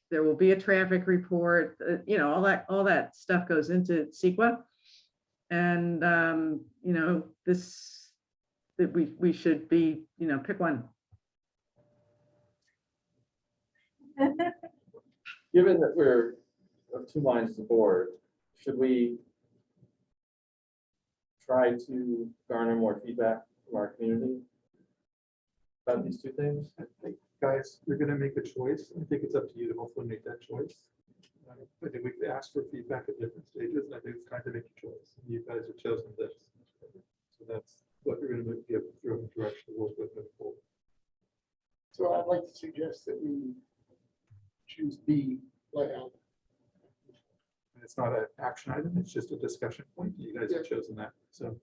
there will be a traffic report, all that stuff goes into CEQA. And, that we should be, pick one. Given that we're of 2 minds as a board, should we try to garner more feedback from our community about these 2 things? I think, guys, you're going to make a choice. I think it's up to you to hopefully make that choice. I think we've asked for feedback at different stages, and I think it's time to make a choice. You guys have chosen this. So that's what you're going to give your direction to work with moving forward. so I'd like to suggest that we choose B layout. And it's not an action item, it's just a discussion point. You guys have chosen that, so.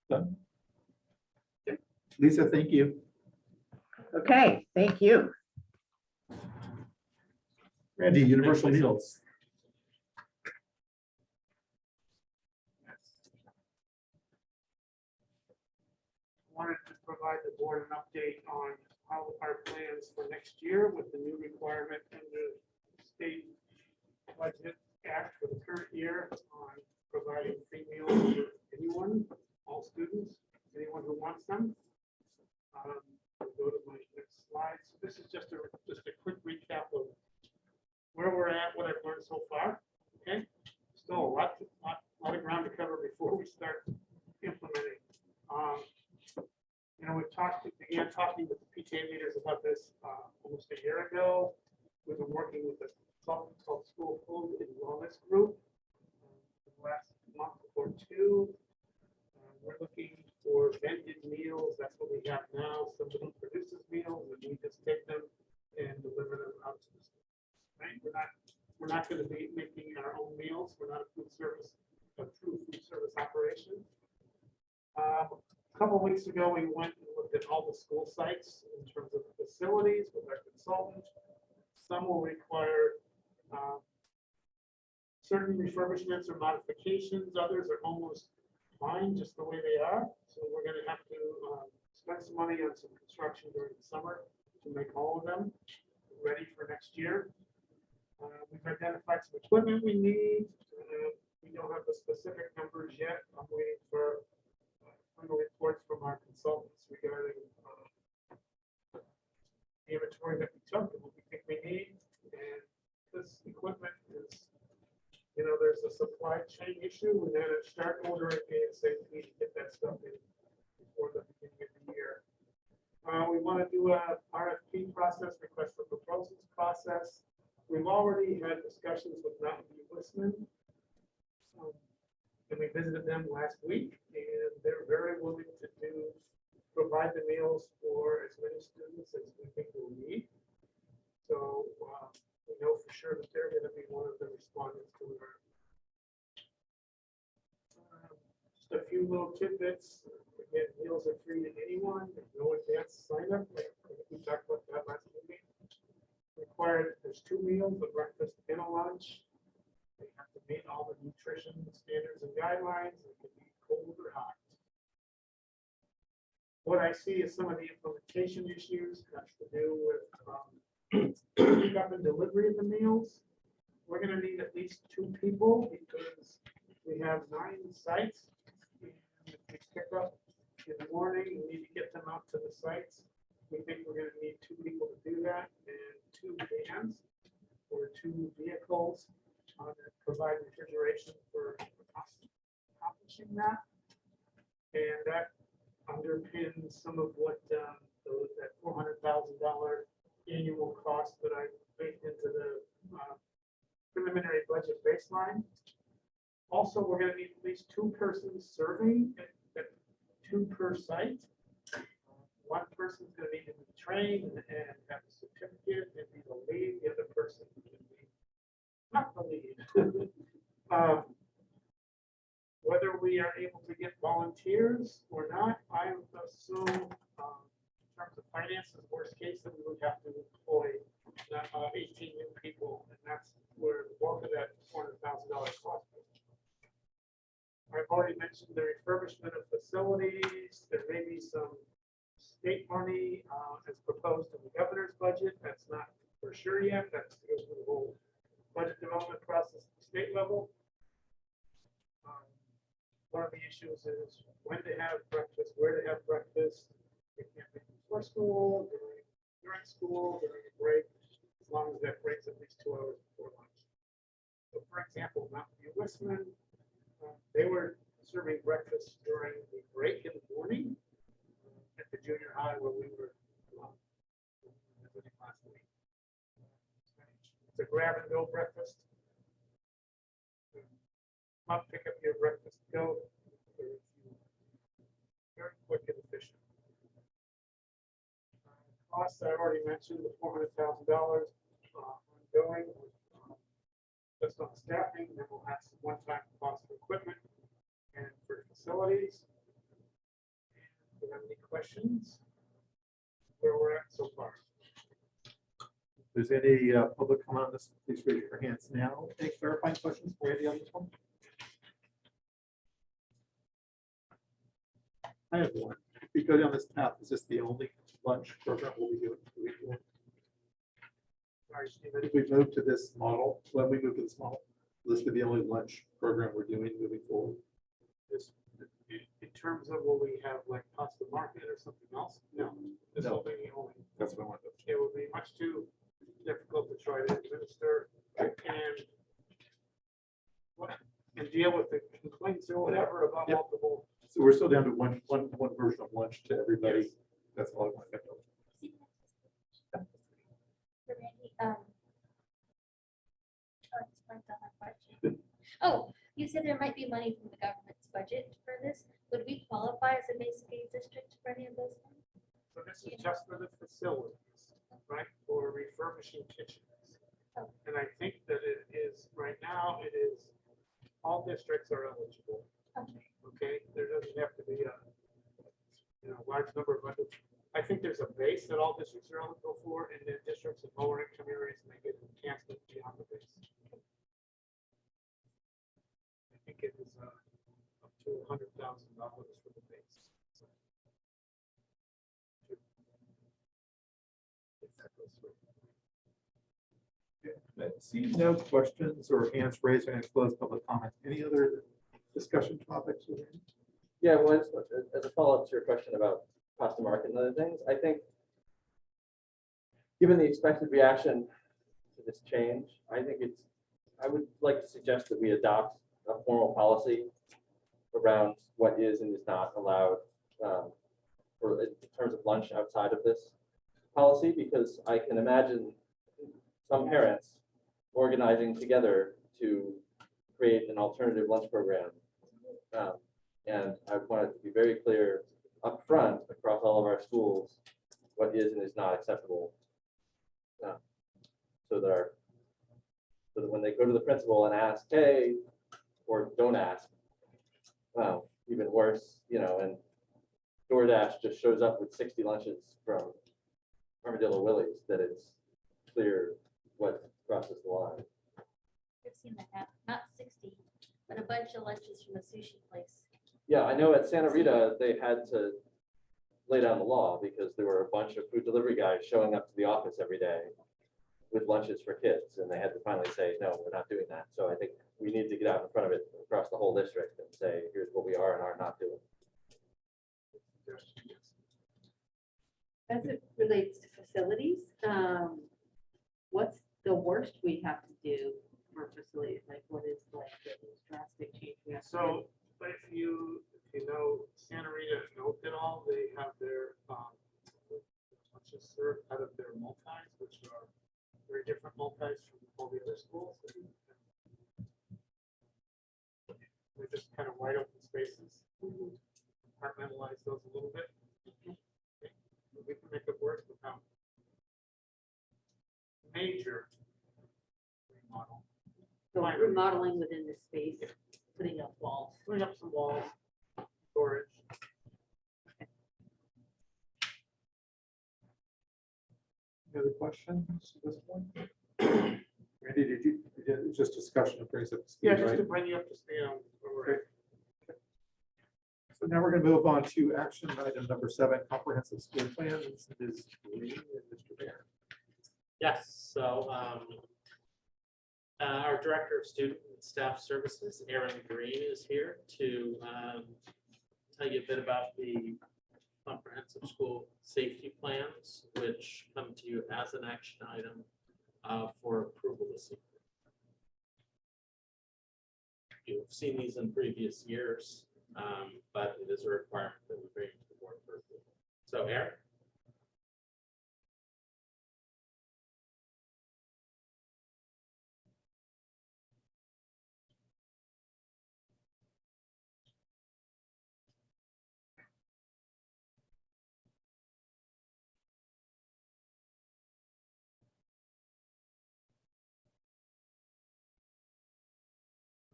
Done. Okay. Lisa, thank you. Okay, thank you. Randy, Universal Meals. Wanted to provide the board an update on how our plans for next year with the new requirement in the state budget act for the current year on providing free meals for anyone, all students, anyone who wants them. Go to my next slide. So this is just a quick recap of where we're at, what I've learned so far. Okay, still a lot of ground to cover before we start implementing. You know, began talking with the PTA leaders about this almost a year ago. We've been working with a consultant called School Food and Wellness Group for the last month or two. We're looking for vended meals. That's what we have now. Somebody produces meals and we just take them and deliver them out to the school. Right? We're not going to be making our own meals. We're not a true food service operation. A couple of weeks ago, we went and looked at all the school sites in terms of facilities with our consultant. Some will require certain refurbishments or modifications. Others are almost fine just the way they are. So we're going to have to spend some money on some construction during the summer to make all of them ready for next year. We've identified some equipment we need. We don't have the specific numbers yet. I'm waiting for final reports from our consultants regarding the inventory that we took and what we think we need. And this equipment is, you know, there's a supply chain issue. We're going to start ordering ASAP to get that stuff in before the beginning of the year. We want to do a RFP process, request for proposals process. We've already had discussions with Mountain View Listening. And we visited them last week, and they're very willing to provide the meals for as many students as we think we'll need. So we know for sure that they're going to be one of the respondents to our. Just a few little tidbits. Again, meals are free to anyone. There's no advance sign up. Like we talked about that last meeting. Required, there's 2 meals, a breakfast and a lunch. They have to meet all the nutrition standards and guidelines. It can be cold or hot. What I see is some of the implementation issues has to do with pickup and delivery of the meals. We're going to need at least 2 people because we have 9 sites. And if we pick up in the morning, we need to get them out to the sites. We think we're going to need 2 people to do that and 2 vans or 2 vehicles that provide refrigeration for accomplishing that. And that underpins some of what that $400,000 annual cost that I baked into the preliminary budget baseline. Also, we're going to need at least 2 persons serving at 2 per site. One person is going to need to be trained and have a certificate and be the lead. The other person can be not the lead. Whether we are able to get volunteers or not, I assume in terms of finances, worst case, that we would have to employ 18 new people, and that's where the bulk of that $400,000 cost is. I've already mentioned the refurbishment of facilities. There may be some state money as proposed in the governor's budget. That's not for sure yet. That's goes through the whole budget development process at the state level. One of the issues is when to have breakfast, where to have breakfast. We can't make it before school, during school, during a break, as long as that break's at least 2 hours before lunch. So for example, Mountain View Westman, they were serving breakfast during the break in the morning at the junior high where we were visiting last week. It's a grab and go breakfast. Up, pick up your breakfast, go. Very quick and efficient. Costs I already mentioned, the $400,000 ongoing, just on staffing. Then we'll have some one-time cost for equipment and for facilities. Do you have any questions? Where we're at so far? If there's any public comment on this, please raise your hands now. Any clarifying questions for Andy on this one? I have one. If we go down this path, is this the only lunch program we'll be doing? Sorry, Stephen. If we move to this model, when we move to this model, will this be the only lunch program we're doing moving forward? in terms of will we have like pasta market or something else? No, this will be the only. That's what I wanted to. It would be much too difficult to try to administer and and deal with the complaints or whatever about Yep. multiple. So we're still down to one version of lunch to everybody. Yes. That's all I want to know. For Randy, oh, I just blanked on my question. Oh, you said there might be money from the government's budget for this. Would we qualify as a basic aid district for any of those things? So this is just for the facilities, right, for refurbishing kitchens. Oh. And I think that it is, right now, it is, all districts are eligible, Okay. okay? There doesn't have to be a, large number of budgets. I think there's a base that all districts are eligible for, and then districts in lower income areas, and they get enhancement beyond the base. I think it is up to $100,000 for the base. If that goes through. Seeing no questions or hands raised, I'm going to close public comment. Any other discussion topics? Yeah, well, as a follow-up to your question about pasta market and other things, I think given the expected reaction to this change, I would like to suggest that we adopt a formal policy around what is and is not allowed or in terms of lunch outside of this policy, because I can imagine some parents organizing together to create an alternative lunch program. And I want it to be very clear up front across all of our schools what is and is not acceptable. So that when they go to the principal and ask, hey, or don't ask, even worse, and DoorDash just shows up with 60 lunches from Armadillo Willie's, that it's clear what crosses the line. I've seen that happen, not 60, but a bunch of lunches from a sushi place. Yeah, I know at Santa Rita, they had to lay down the law because there were a bunch of food delivery guys showing up to the office every day with lunches for kids, and they had to finally say, no, we're not doing that. So I think we need to get out in front of it across the whole district and say, here's what we are and are not doing. As it relates to facilities, what's the worst we have to do for facilities? Like, what is like the most drastic change we have to do? So, but if you know Santa Rita and Oakdale, they have their lunches served out of their multis, which are very different multis from all the other schools. They're just kind of wide open spaces. Compartmentalize those a little bit. Okay. We can make it work without major remodel. So remodeling within the space, putting up walls. Putting up some walls, storage. Any other questions at this point? Randy, did you just discussion of brings up to speed, Yeah, just right? to bring you up to speed on where we're at. So now we're going to move on to action item number 7, comprehensive school plan. This is Green and Mr. Bear. Yes, so our Director of Student and Staff Services, Erin Green, is here to tell you a bit about the comprehensive school safety plans, which come to you as an action item for approval this evening. You've seen these in previous years, but it is a requirement that we bring to the board for approval. So, Erin.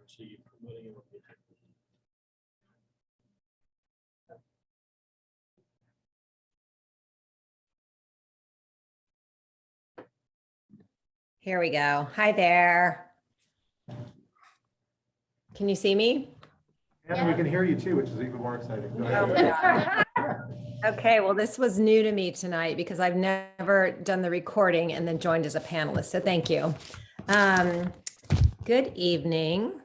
So you promoting it. Here we go. Hi there. Can you see me? And we can hear you too, which is even more exciting. Go Oh ahead. my God. Okay, well, this was new to me tonight because I've never done the recording and then joined as a panelist. So thank you. Good evening.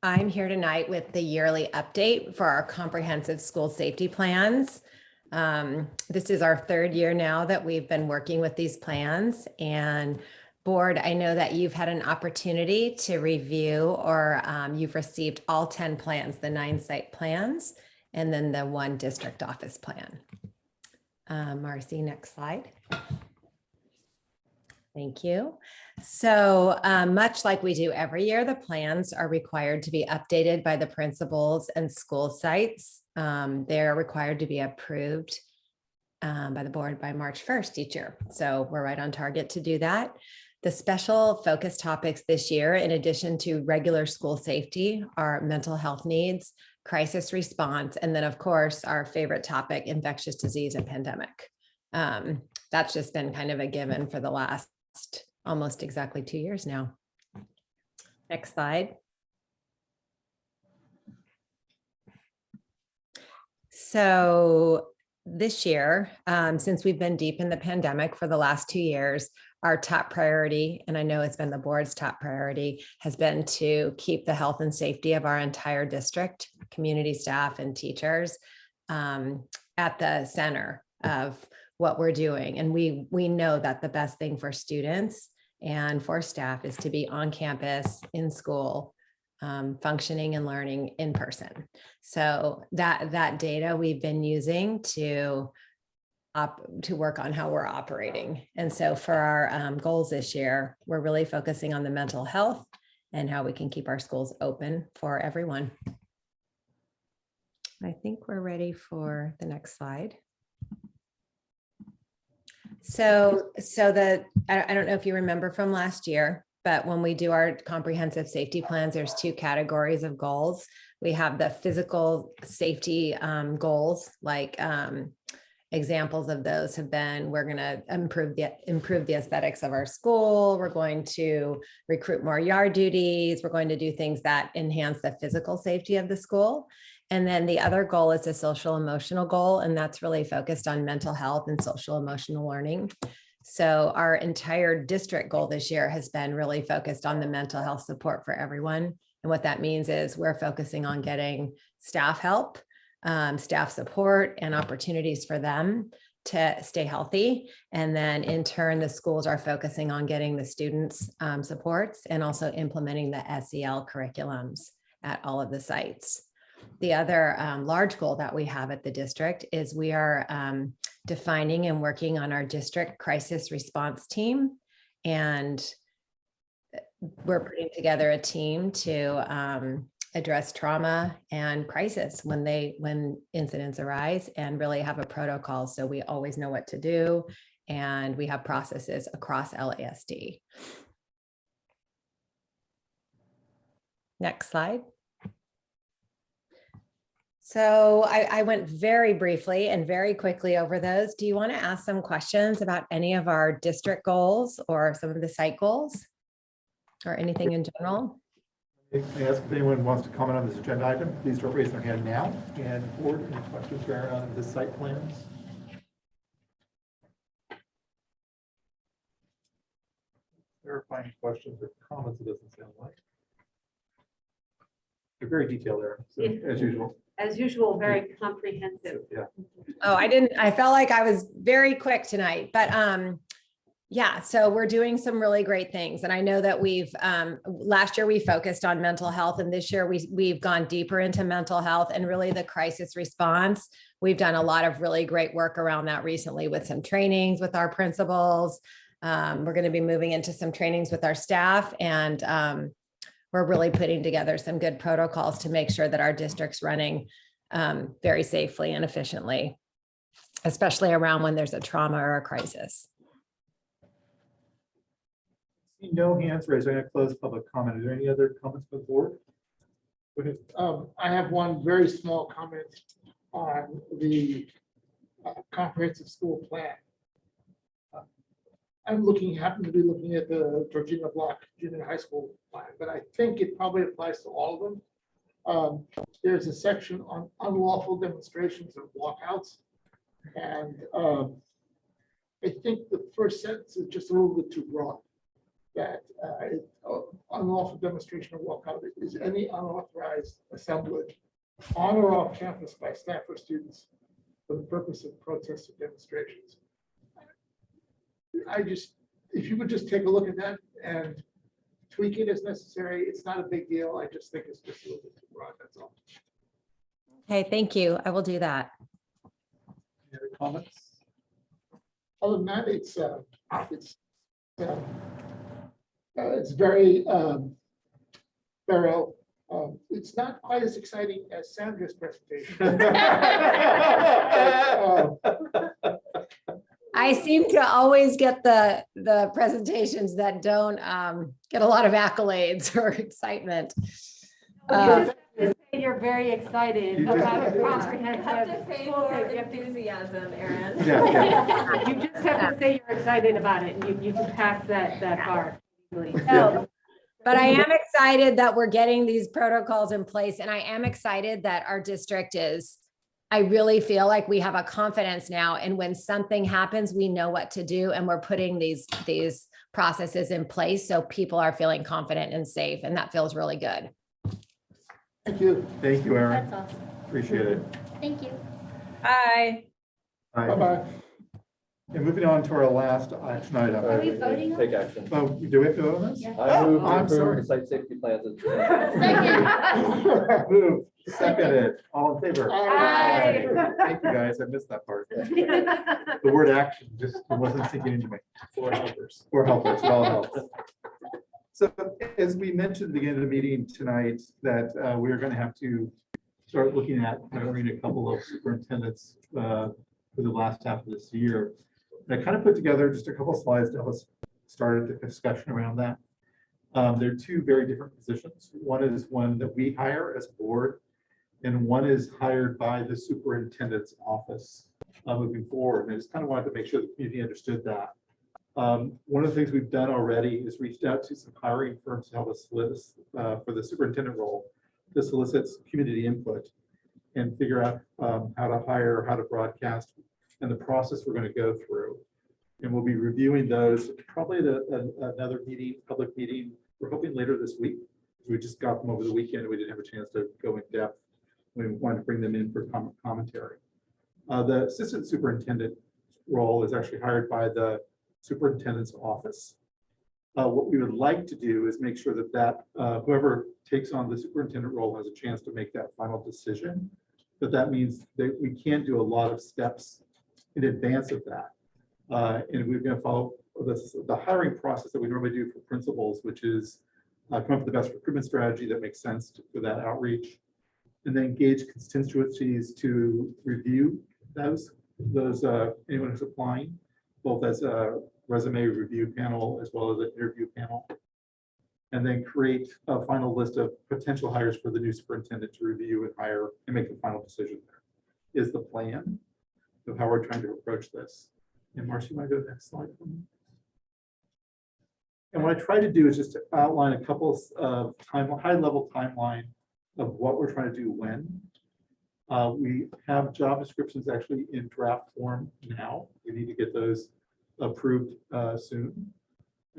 I'm here tonight with the yearly update for our comprehensive school safety plans. This is our third year now that we've been working with these plans, and board, I know that you've had an opportunity to review or you've received all 10 plans, the 9 site plans, and then the 1 district office plan. Marcy, next slide. Thank you. So much like we do every year, the plans are required to be updated by the principals and school sites. They're required to be approved by the board by March 1st each year. So we're right on target to do that. The special focus topics this year, in addition to regular school safety, are mental health needs, crisis response, and then of course, our favorite topic, infectious disease and pandemic. That's just been kind of a given for the last almost exactly 2 years now. Next slide. So this year, since we've been deep in the pandemic for the last 2 years, our top priority, and I know it's been the board's top priority, has been to keep the health and safety of our entire district, community staff and teachers at the center of what we're doing. And we know that the best thing for students and for staff is to be on campus, in school, functioning and learning in person. So that data we've been using to work on how we're operating. And so for our goals this year, we're really focusing on the mental health and how we can keep our schools open for everyone. I think we're ready for the next slide. So I don't know if you remember from last year, but when we do our comprehensive safety plans, there's 2 categories of goals. We have the physical safety goals, like examples of those have been, we're going to improve the aesthetics of our school. We're going to recruit more yard duties. We're going to do things that enhance the physical safety of the school. And then the other goal is a social emotional goal, and that's really focused on mental health and social emotional learning. So our entire district goal this year has been really focused on the mental health support for everyone. And what that means is we're focusing on getting staff help, staff support, and opportunities for them to stay healthy. And then in turn, the schools are focusing on getting the students supports and also implementing the SEL curriculums at all of the sites. The other large goal that we have at the district is we are defining and working on our district crisis response team. And we're putting together a team to address trauma and crisis when incidents arise, and really have a protocol so we always know what to do. And we have processes across LASD. Next slide. So I went very briefly and very quickly over those. Do you want to ask some questions about any of our district goals or some of the site goals or anything in general? I ask if anyone wants to comment on this agenda item, please don't raise their hand now. And board, any questions Karen, on the site plans? Clarifying questions or comments, it doesn't sound like. They're very detailed there, so, as usual. As usual, very comprehensive. Yeah. Oh, I felt like I was very quick tonight, but yeah, so we're doing some really great things. And I know that last year we focused on mental health, and this year we've gone deeper into mental health and really the crisis response. We've done a lot of really great work around that recently with some trainings with our principals. We're going to be moving into some trainings with our staff, and we're really putting together some good protocols to make sure that our district's running very safely and efficiently, especially around when there's a trauma or a crisis. See no hands raised. I'm going to close public comment. Is there any other comments from the board? Go ahead. I have one very small comment on the comprehensive school plan. Happen to be looking at the Georgina Block Junior High School plan, but I think it probably applies to all of them. There's a section on unlawful demonstrations and walkouts. And I think the first sentence is just a little bit too broad. that unlawful demonstration of work conduct is any unauthorized assemblage on or off campus by staff or students for the purpose of protests or demonstrations. If you would just take a look at that and tweak it as necessary, it's not a big deal. I just think it's just a little bit too broad, that's all. Okay, thank you. I will do that. Any other comments? Other than that, it's very thorough. It's not quite as exciting as Sandra's presentation. I seem to always get the presentations that don't get a lot of accolades or excitement. You're very excited You just- about the You comprehensive. enthusiasm, Erin. Yeah, You just have to say you're excited about it, and you can pass that bar. No, but I am excited that we're getting these protocols in place, and I am excited that our district is, I really feel like we have a confidence now, and when something happens, we know what to do, and we're putting these processes in place so people are feeling confident and safe, and that feels really good. Thank you. Thank you, Erin. That's awesome. Appreciate it. Thank you. Bye. All right. Bye-bye. And moving on to our last action item. Are we voting on Take this? action. Oh, do we have to vote on this? Yeah. I move to I'm approve sorry. the site safety plans. Second. Move, seconded, all in favor? Aye. Thank you, guys, I missed that part. The word action just wasn't sinking into me. For helpers. Or helpers, well helps. So as we mentioned at the beginning of the meeting tonight, that we're going to have to start looking at hiring a couple of superintendents for the last half of this year. And I kind of put together just a couple of slides to help us start the discussion around that. There are two very different positions. One is one that we hire as a board, and one is hired by the superintendent's office moving forward. And I just kind of wanted to make sure the community understood that. One of the things we've done already is reached out to some hiring firms to help us for the superintendent role to solicit community input and figure out how to hire, how to broadcast, and the process we're going to go through. And we'll be reviewing those probably at another meeting, public meeting. We're hoping later this week. We just got them over the weekend. We didn't have a chance to go in depth. We wanted to bring them in for commentary. The assistant superintendent role is actually hired by the superintendent's office. What we would like to do is make sure that whoever takes on the superintendent role has a chance to make that final decision. But that means that we can't do a lot of steps in advance of that. And we're going to follow the hiring process that we normally do for principals, which is come up with the best recruitment strategy that makes sense for that outreach, and then engage constituencies to review those anyone who's applying, both as a resume review panel as well as an interview panel, and then create a final list of potential hires for the new superintendent to review and hire and make the final decision. There is the plan of how we're trying to approach this. And Marcy, you might go to the next slide for me. And what I try to do is just to outline a couple of high-level timeline of what we're trying to do when. We have job descriptions actually in draft form now. We need to get those approved soon.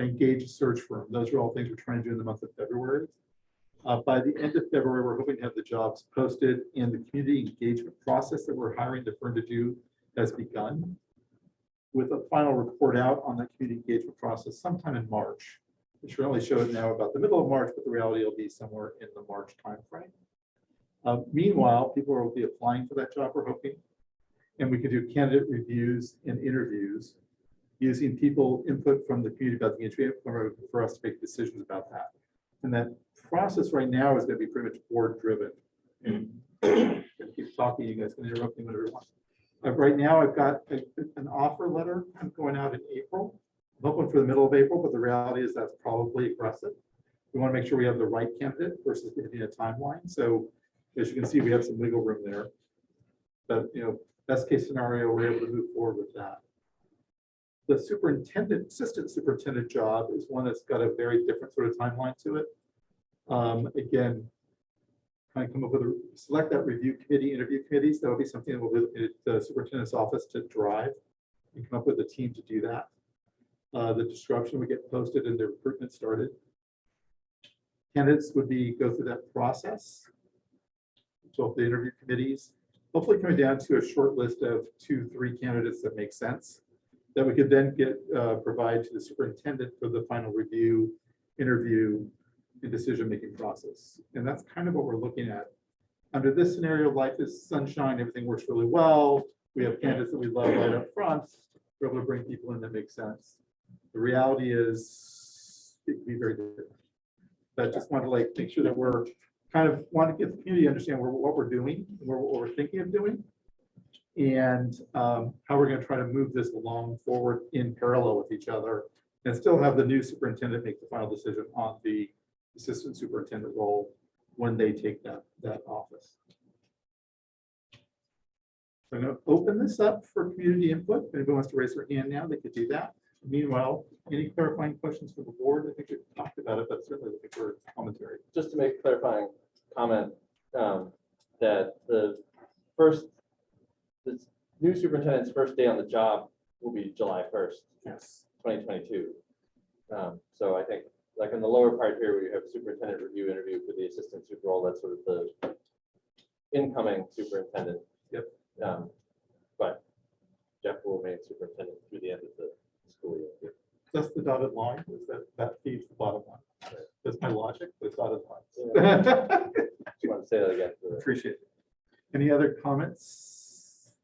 Engage a search firm. Those are all things we're trying to do in the month of February. By the end of February, we're hoping to have the jobs posted, and the community engagement process that we're hiring the firm to do has begun, with a final report out on that community engagement process sometime in March. We should only show it now about the middle of March, but the reality will be somewhere in the March timeframe. Meanwhile, people will be applying for that job, we're hoping, and we can do candidate reviews and interviews using people input from the community about the engagement for us to make decisions about that. And that process right now is going to be pretty much board driven. And I'm gonna keep talking, you guys can interrupt me whenever you want. Right now, I've got an offer letter going out in April. I'm hoping for the middle of April, but the reality is that's probably aggressive. We want to make sure we have the right candidate versus giving a timeline. So as you can see, we have some wiggle room there. But best case scenario, we're able to move forward with that. The assistant superintendent job is one that's got a very different sort of timeline to it. Again, kind of come up with select that review committee, interview committees. That will be something that we'll be looking at the superintendent's office to drive and come up with a team to do that. The description would get posted and the recruitment started. Candidates would go through that process. So the interview committees, hopefully coming down to a short list of 2-3 candidates that make sense, that we could then provide to the superintendent for the final review, interview, and decision-making process. And that's kind of what we're looking at. Under this scenario, life is sunshine, everything works really well. We have candidates that we love right up front. We're able to bring people in that make sense. The reality is it can be very different. But just want to make sure that we're kind of want to get the community to understand what we're doing, what we're thinking of doing, and how we're going to try to move this along forward in parallel with each other, and still have the new superintendent make the final decision on the assistant superintendent role when they take that office. So I'm going to open this up for community input. If anybody wants to raise their hand now, they could do that. Meanwhile, any clarifying questions for the board? I think we've talked about it, but certainly looking for commentary. Just to make a clarifying comment, that the new superintendent's first day on the job will be July 1st, Yes. 2022. So I think like in the lower part here, we have superintendent review interview for the assistant super role. That's sort of the incoming superintendent. Yep. But Jeff will remain superintendent through the end of the school year. That's the dotted line. Is that feeds the bottom line? That's my logic. The dotted line. Just want to say that again. Appreciate it. Any other comments?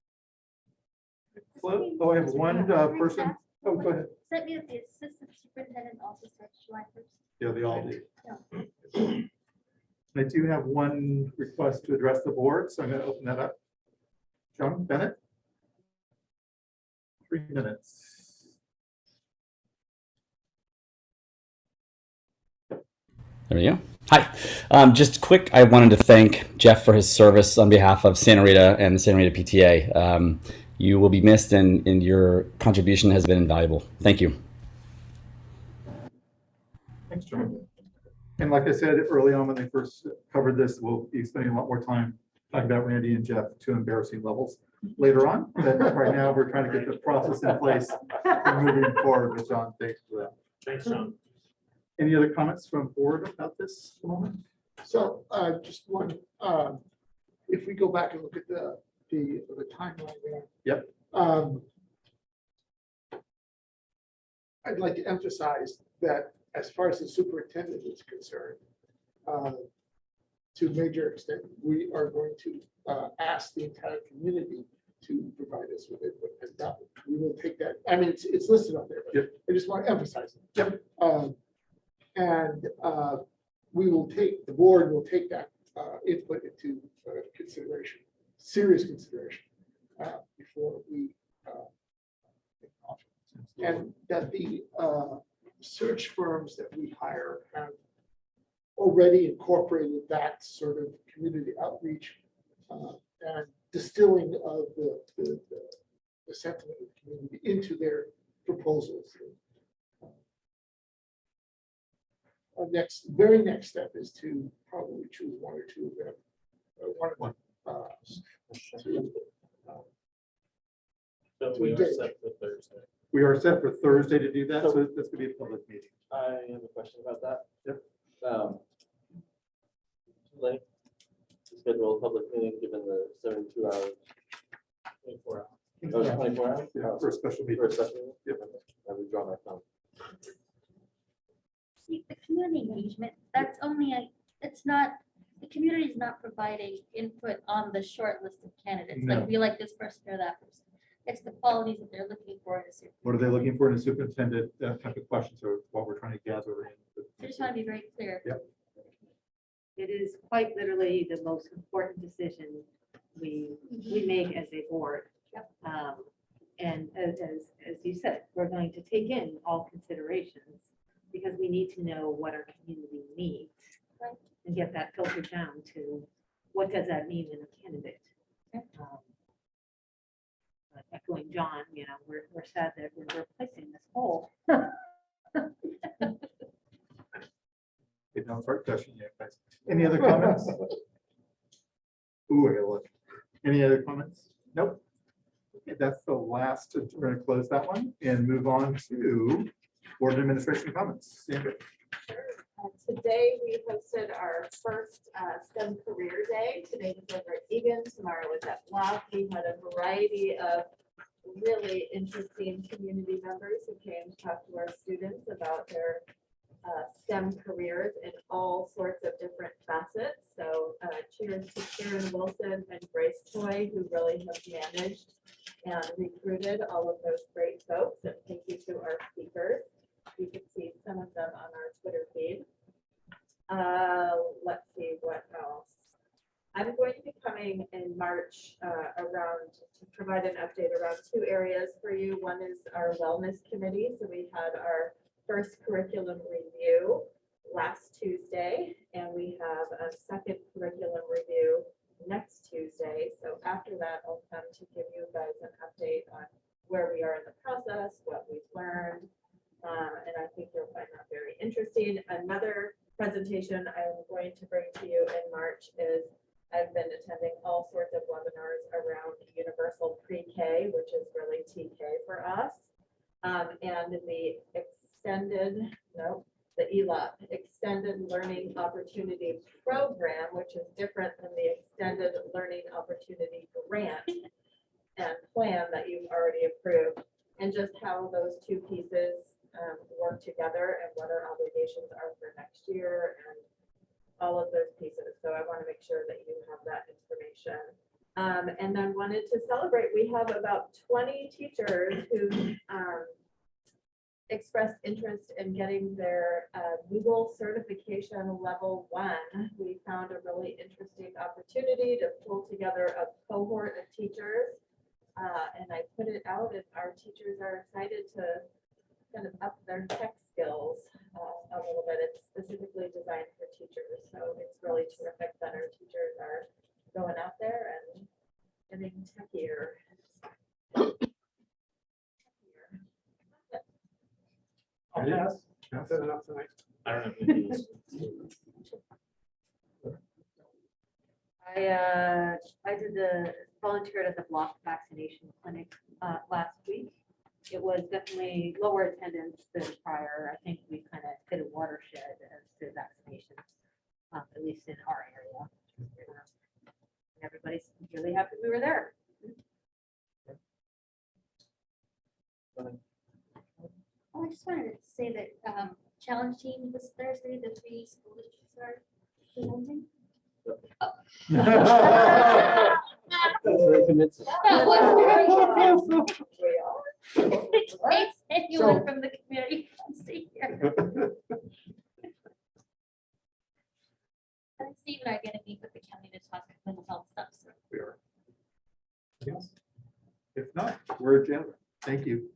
Oh, I have one person. Oh, go ahead. Does that mean that the assistant superintendent also starts July 1st? Yeah, they all do. I do have one request to address the board, so I'm going to open that up. John Bennett. 3 minutes. There we go. Hi. Just quick, I wanted to thank Jeff for his service on behalf of Santa Rita and the Santa Rita PTA. You will be missed, and your contribution has been invaluable. Thank you. Thanks, John. And like I said early on when they first covered this, we'll be spending a lot more time talking about Randy and Jeff to embarrassing levels later on. But right now, we're trying to get the process in place and moving forward with John. Thanks for that. Thanks, John. Any other comments from board about this moment? So just one, if we go back and look at the timeline there. Yep. I'd like to emphasize that as far as the superintendent is concerned, to a major extent, we are going to ask the entire community to provide us with it. And we will take that. I mean, it's listed on there, but yep. I just want to emphasize it. Yep. And we will take, the board will take that input into consideration, serious consideration, before we take off. And that the search firms that we hire have already incorporated that sort of community outreach and distilling of the sentiment of the community into their proposals. Our very next step is to probably choose one or two of them. So we are set for Thursday. We are set for Thursday to do that, so that's going to be a public meeting. I have a question about that. Yep. Too late to schedule a public meeting given the 72 hours. 24 hours. Oh, it's 24 hours? Yeah, for a special meeting. For a special meeting? Yep. I withdraw my phone. See, the community engagement, that's only it's not, the community is not providing input on the short list of candidates. No. Like, we like this person or that person. It's the qualities that they're looking for in a superintendent. What are they looking for in a superintendent? Type of questions are what we're trying to gather in. I just want to be very clear. Yep. It is quite literally the most important decision we make as a board. Yep. And as you said, we're going to take in all considerations because we need to know what our community needs. Right. And get that filtered down to what does that mean in a candidate. Echoing John, we're sad that we're replacing this hole. Now start questioning you guys. Any other comments? Ooh, I gotta look. Any other comments? Nope. Okay, that's the last. We're going to close that one and move on to board administration comments. Sandra. Today, we hosted our first STEM Career Day. Today was over at Egan, tomorrow was at Block. We had a variety of really interesting community members who came to talk to our students about their STEM careers in all sorts of different facets. So cheers to Karen Wilson and Grace Choi, who really have managed and recruited all of those great folks. And thank you to our speakers. You can see some of them on our Twitter feed. Let's see what else. I'm going to be coming in March around to provide an update around two areas for you. One is our wellness committee. So we had our first curriculum review last Tuesday, and we have a second curriculum review next Tuesday. So after that, I'll come to give you guys an update on where we are in the process, what we've learned, and I think you'll find that very interesting. Another presentation I'm going to bring to you in March is I've been attending all sorts of webinars around universal pre-K, which is really TK for us, and the the ELOP, Extended Learning Opportunity Program, which is different than the Extended Learning Opportunity Grant and plan that you've already approved, and just how those two pieces work together and what our obligations are for next year and all of those pieces. So I want to make sure that you have that information. And then wanted to celebrate, we have about 20 teachers who expressed interest in getting their Google certification level 1. We found a really interesting opportunity to pull together a cohort of teachers. And I put it out, and our teachers are excited to kind of up their tech skills a little bit. It's specifically designed for teachers. So it's really terrific that our teachers are going out there and getting techier. I'll pass. That's enough tonight. I don't know. If we do this. I did the volunteered at the Block Vaccination Clinic last week. It was definitely lower attendance than prior. I think we kind of hit a watershed as to vaccinations, at least in our area. Everybody's really happy we were there. Oh, I just wanted to say that challenge team this Thursday, the 3 school districts are presenting. That's very convincing. That was very convincing. In case anyone from the community wants to hear. And Steve and I are going to meet with the county to talk mental health stuff. So. We are. Anything else? If not, we're adjourned. Thank you.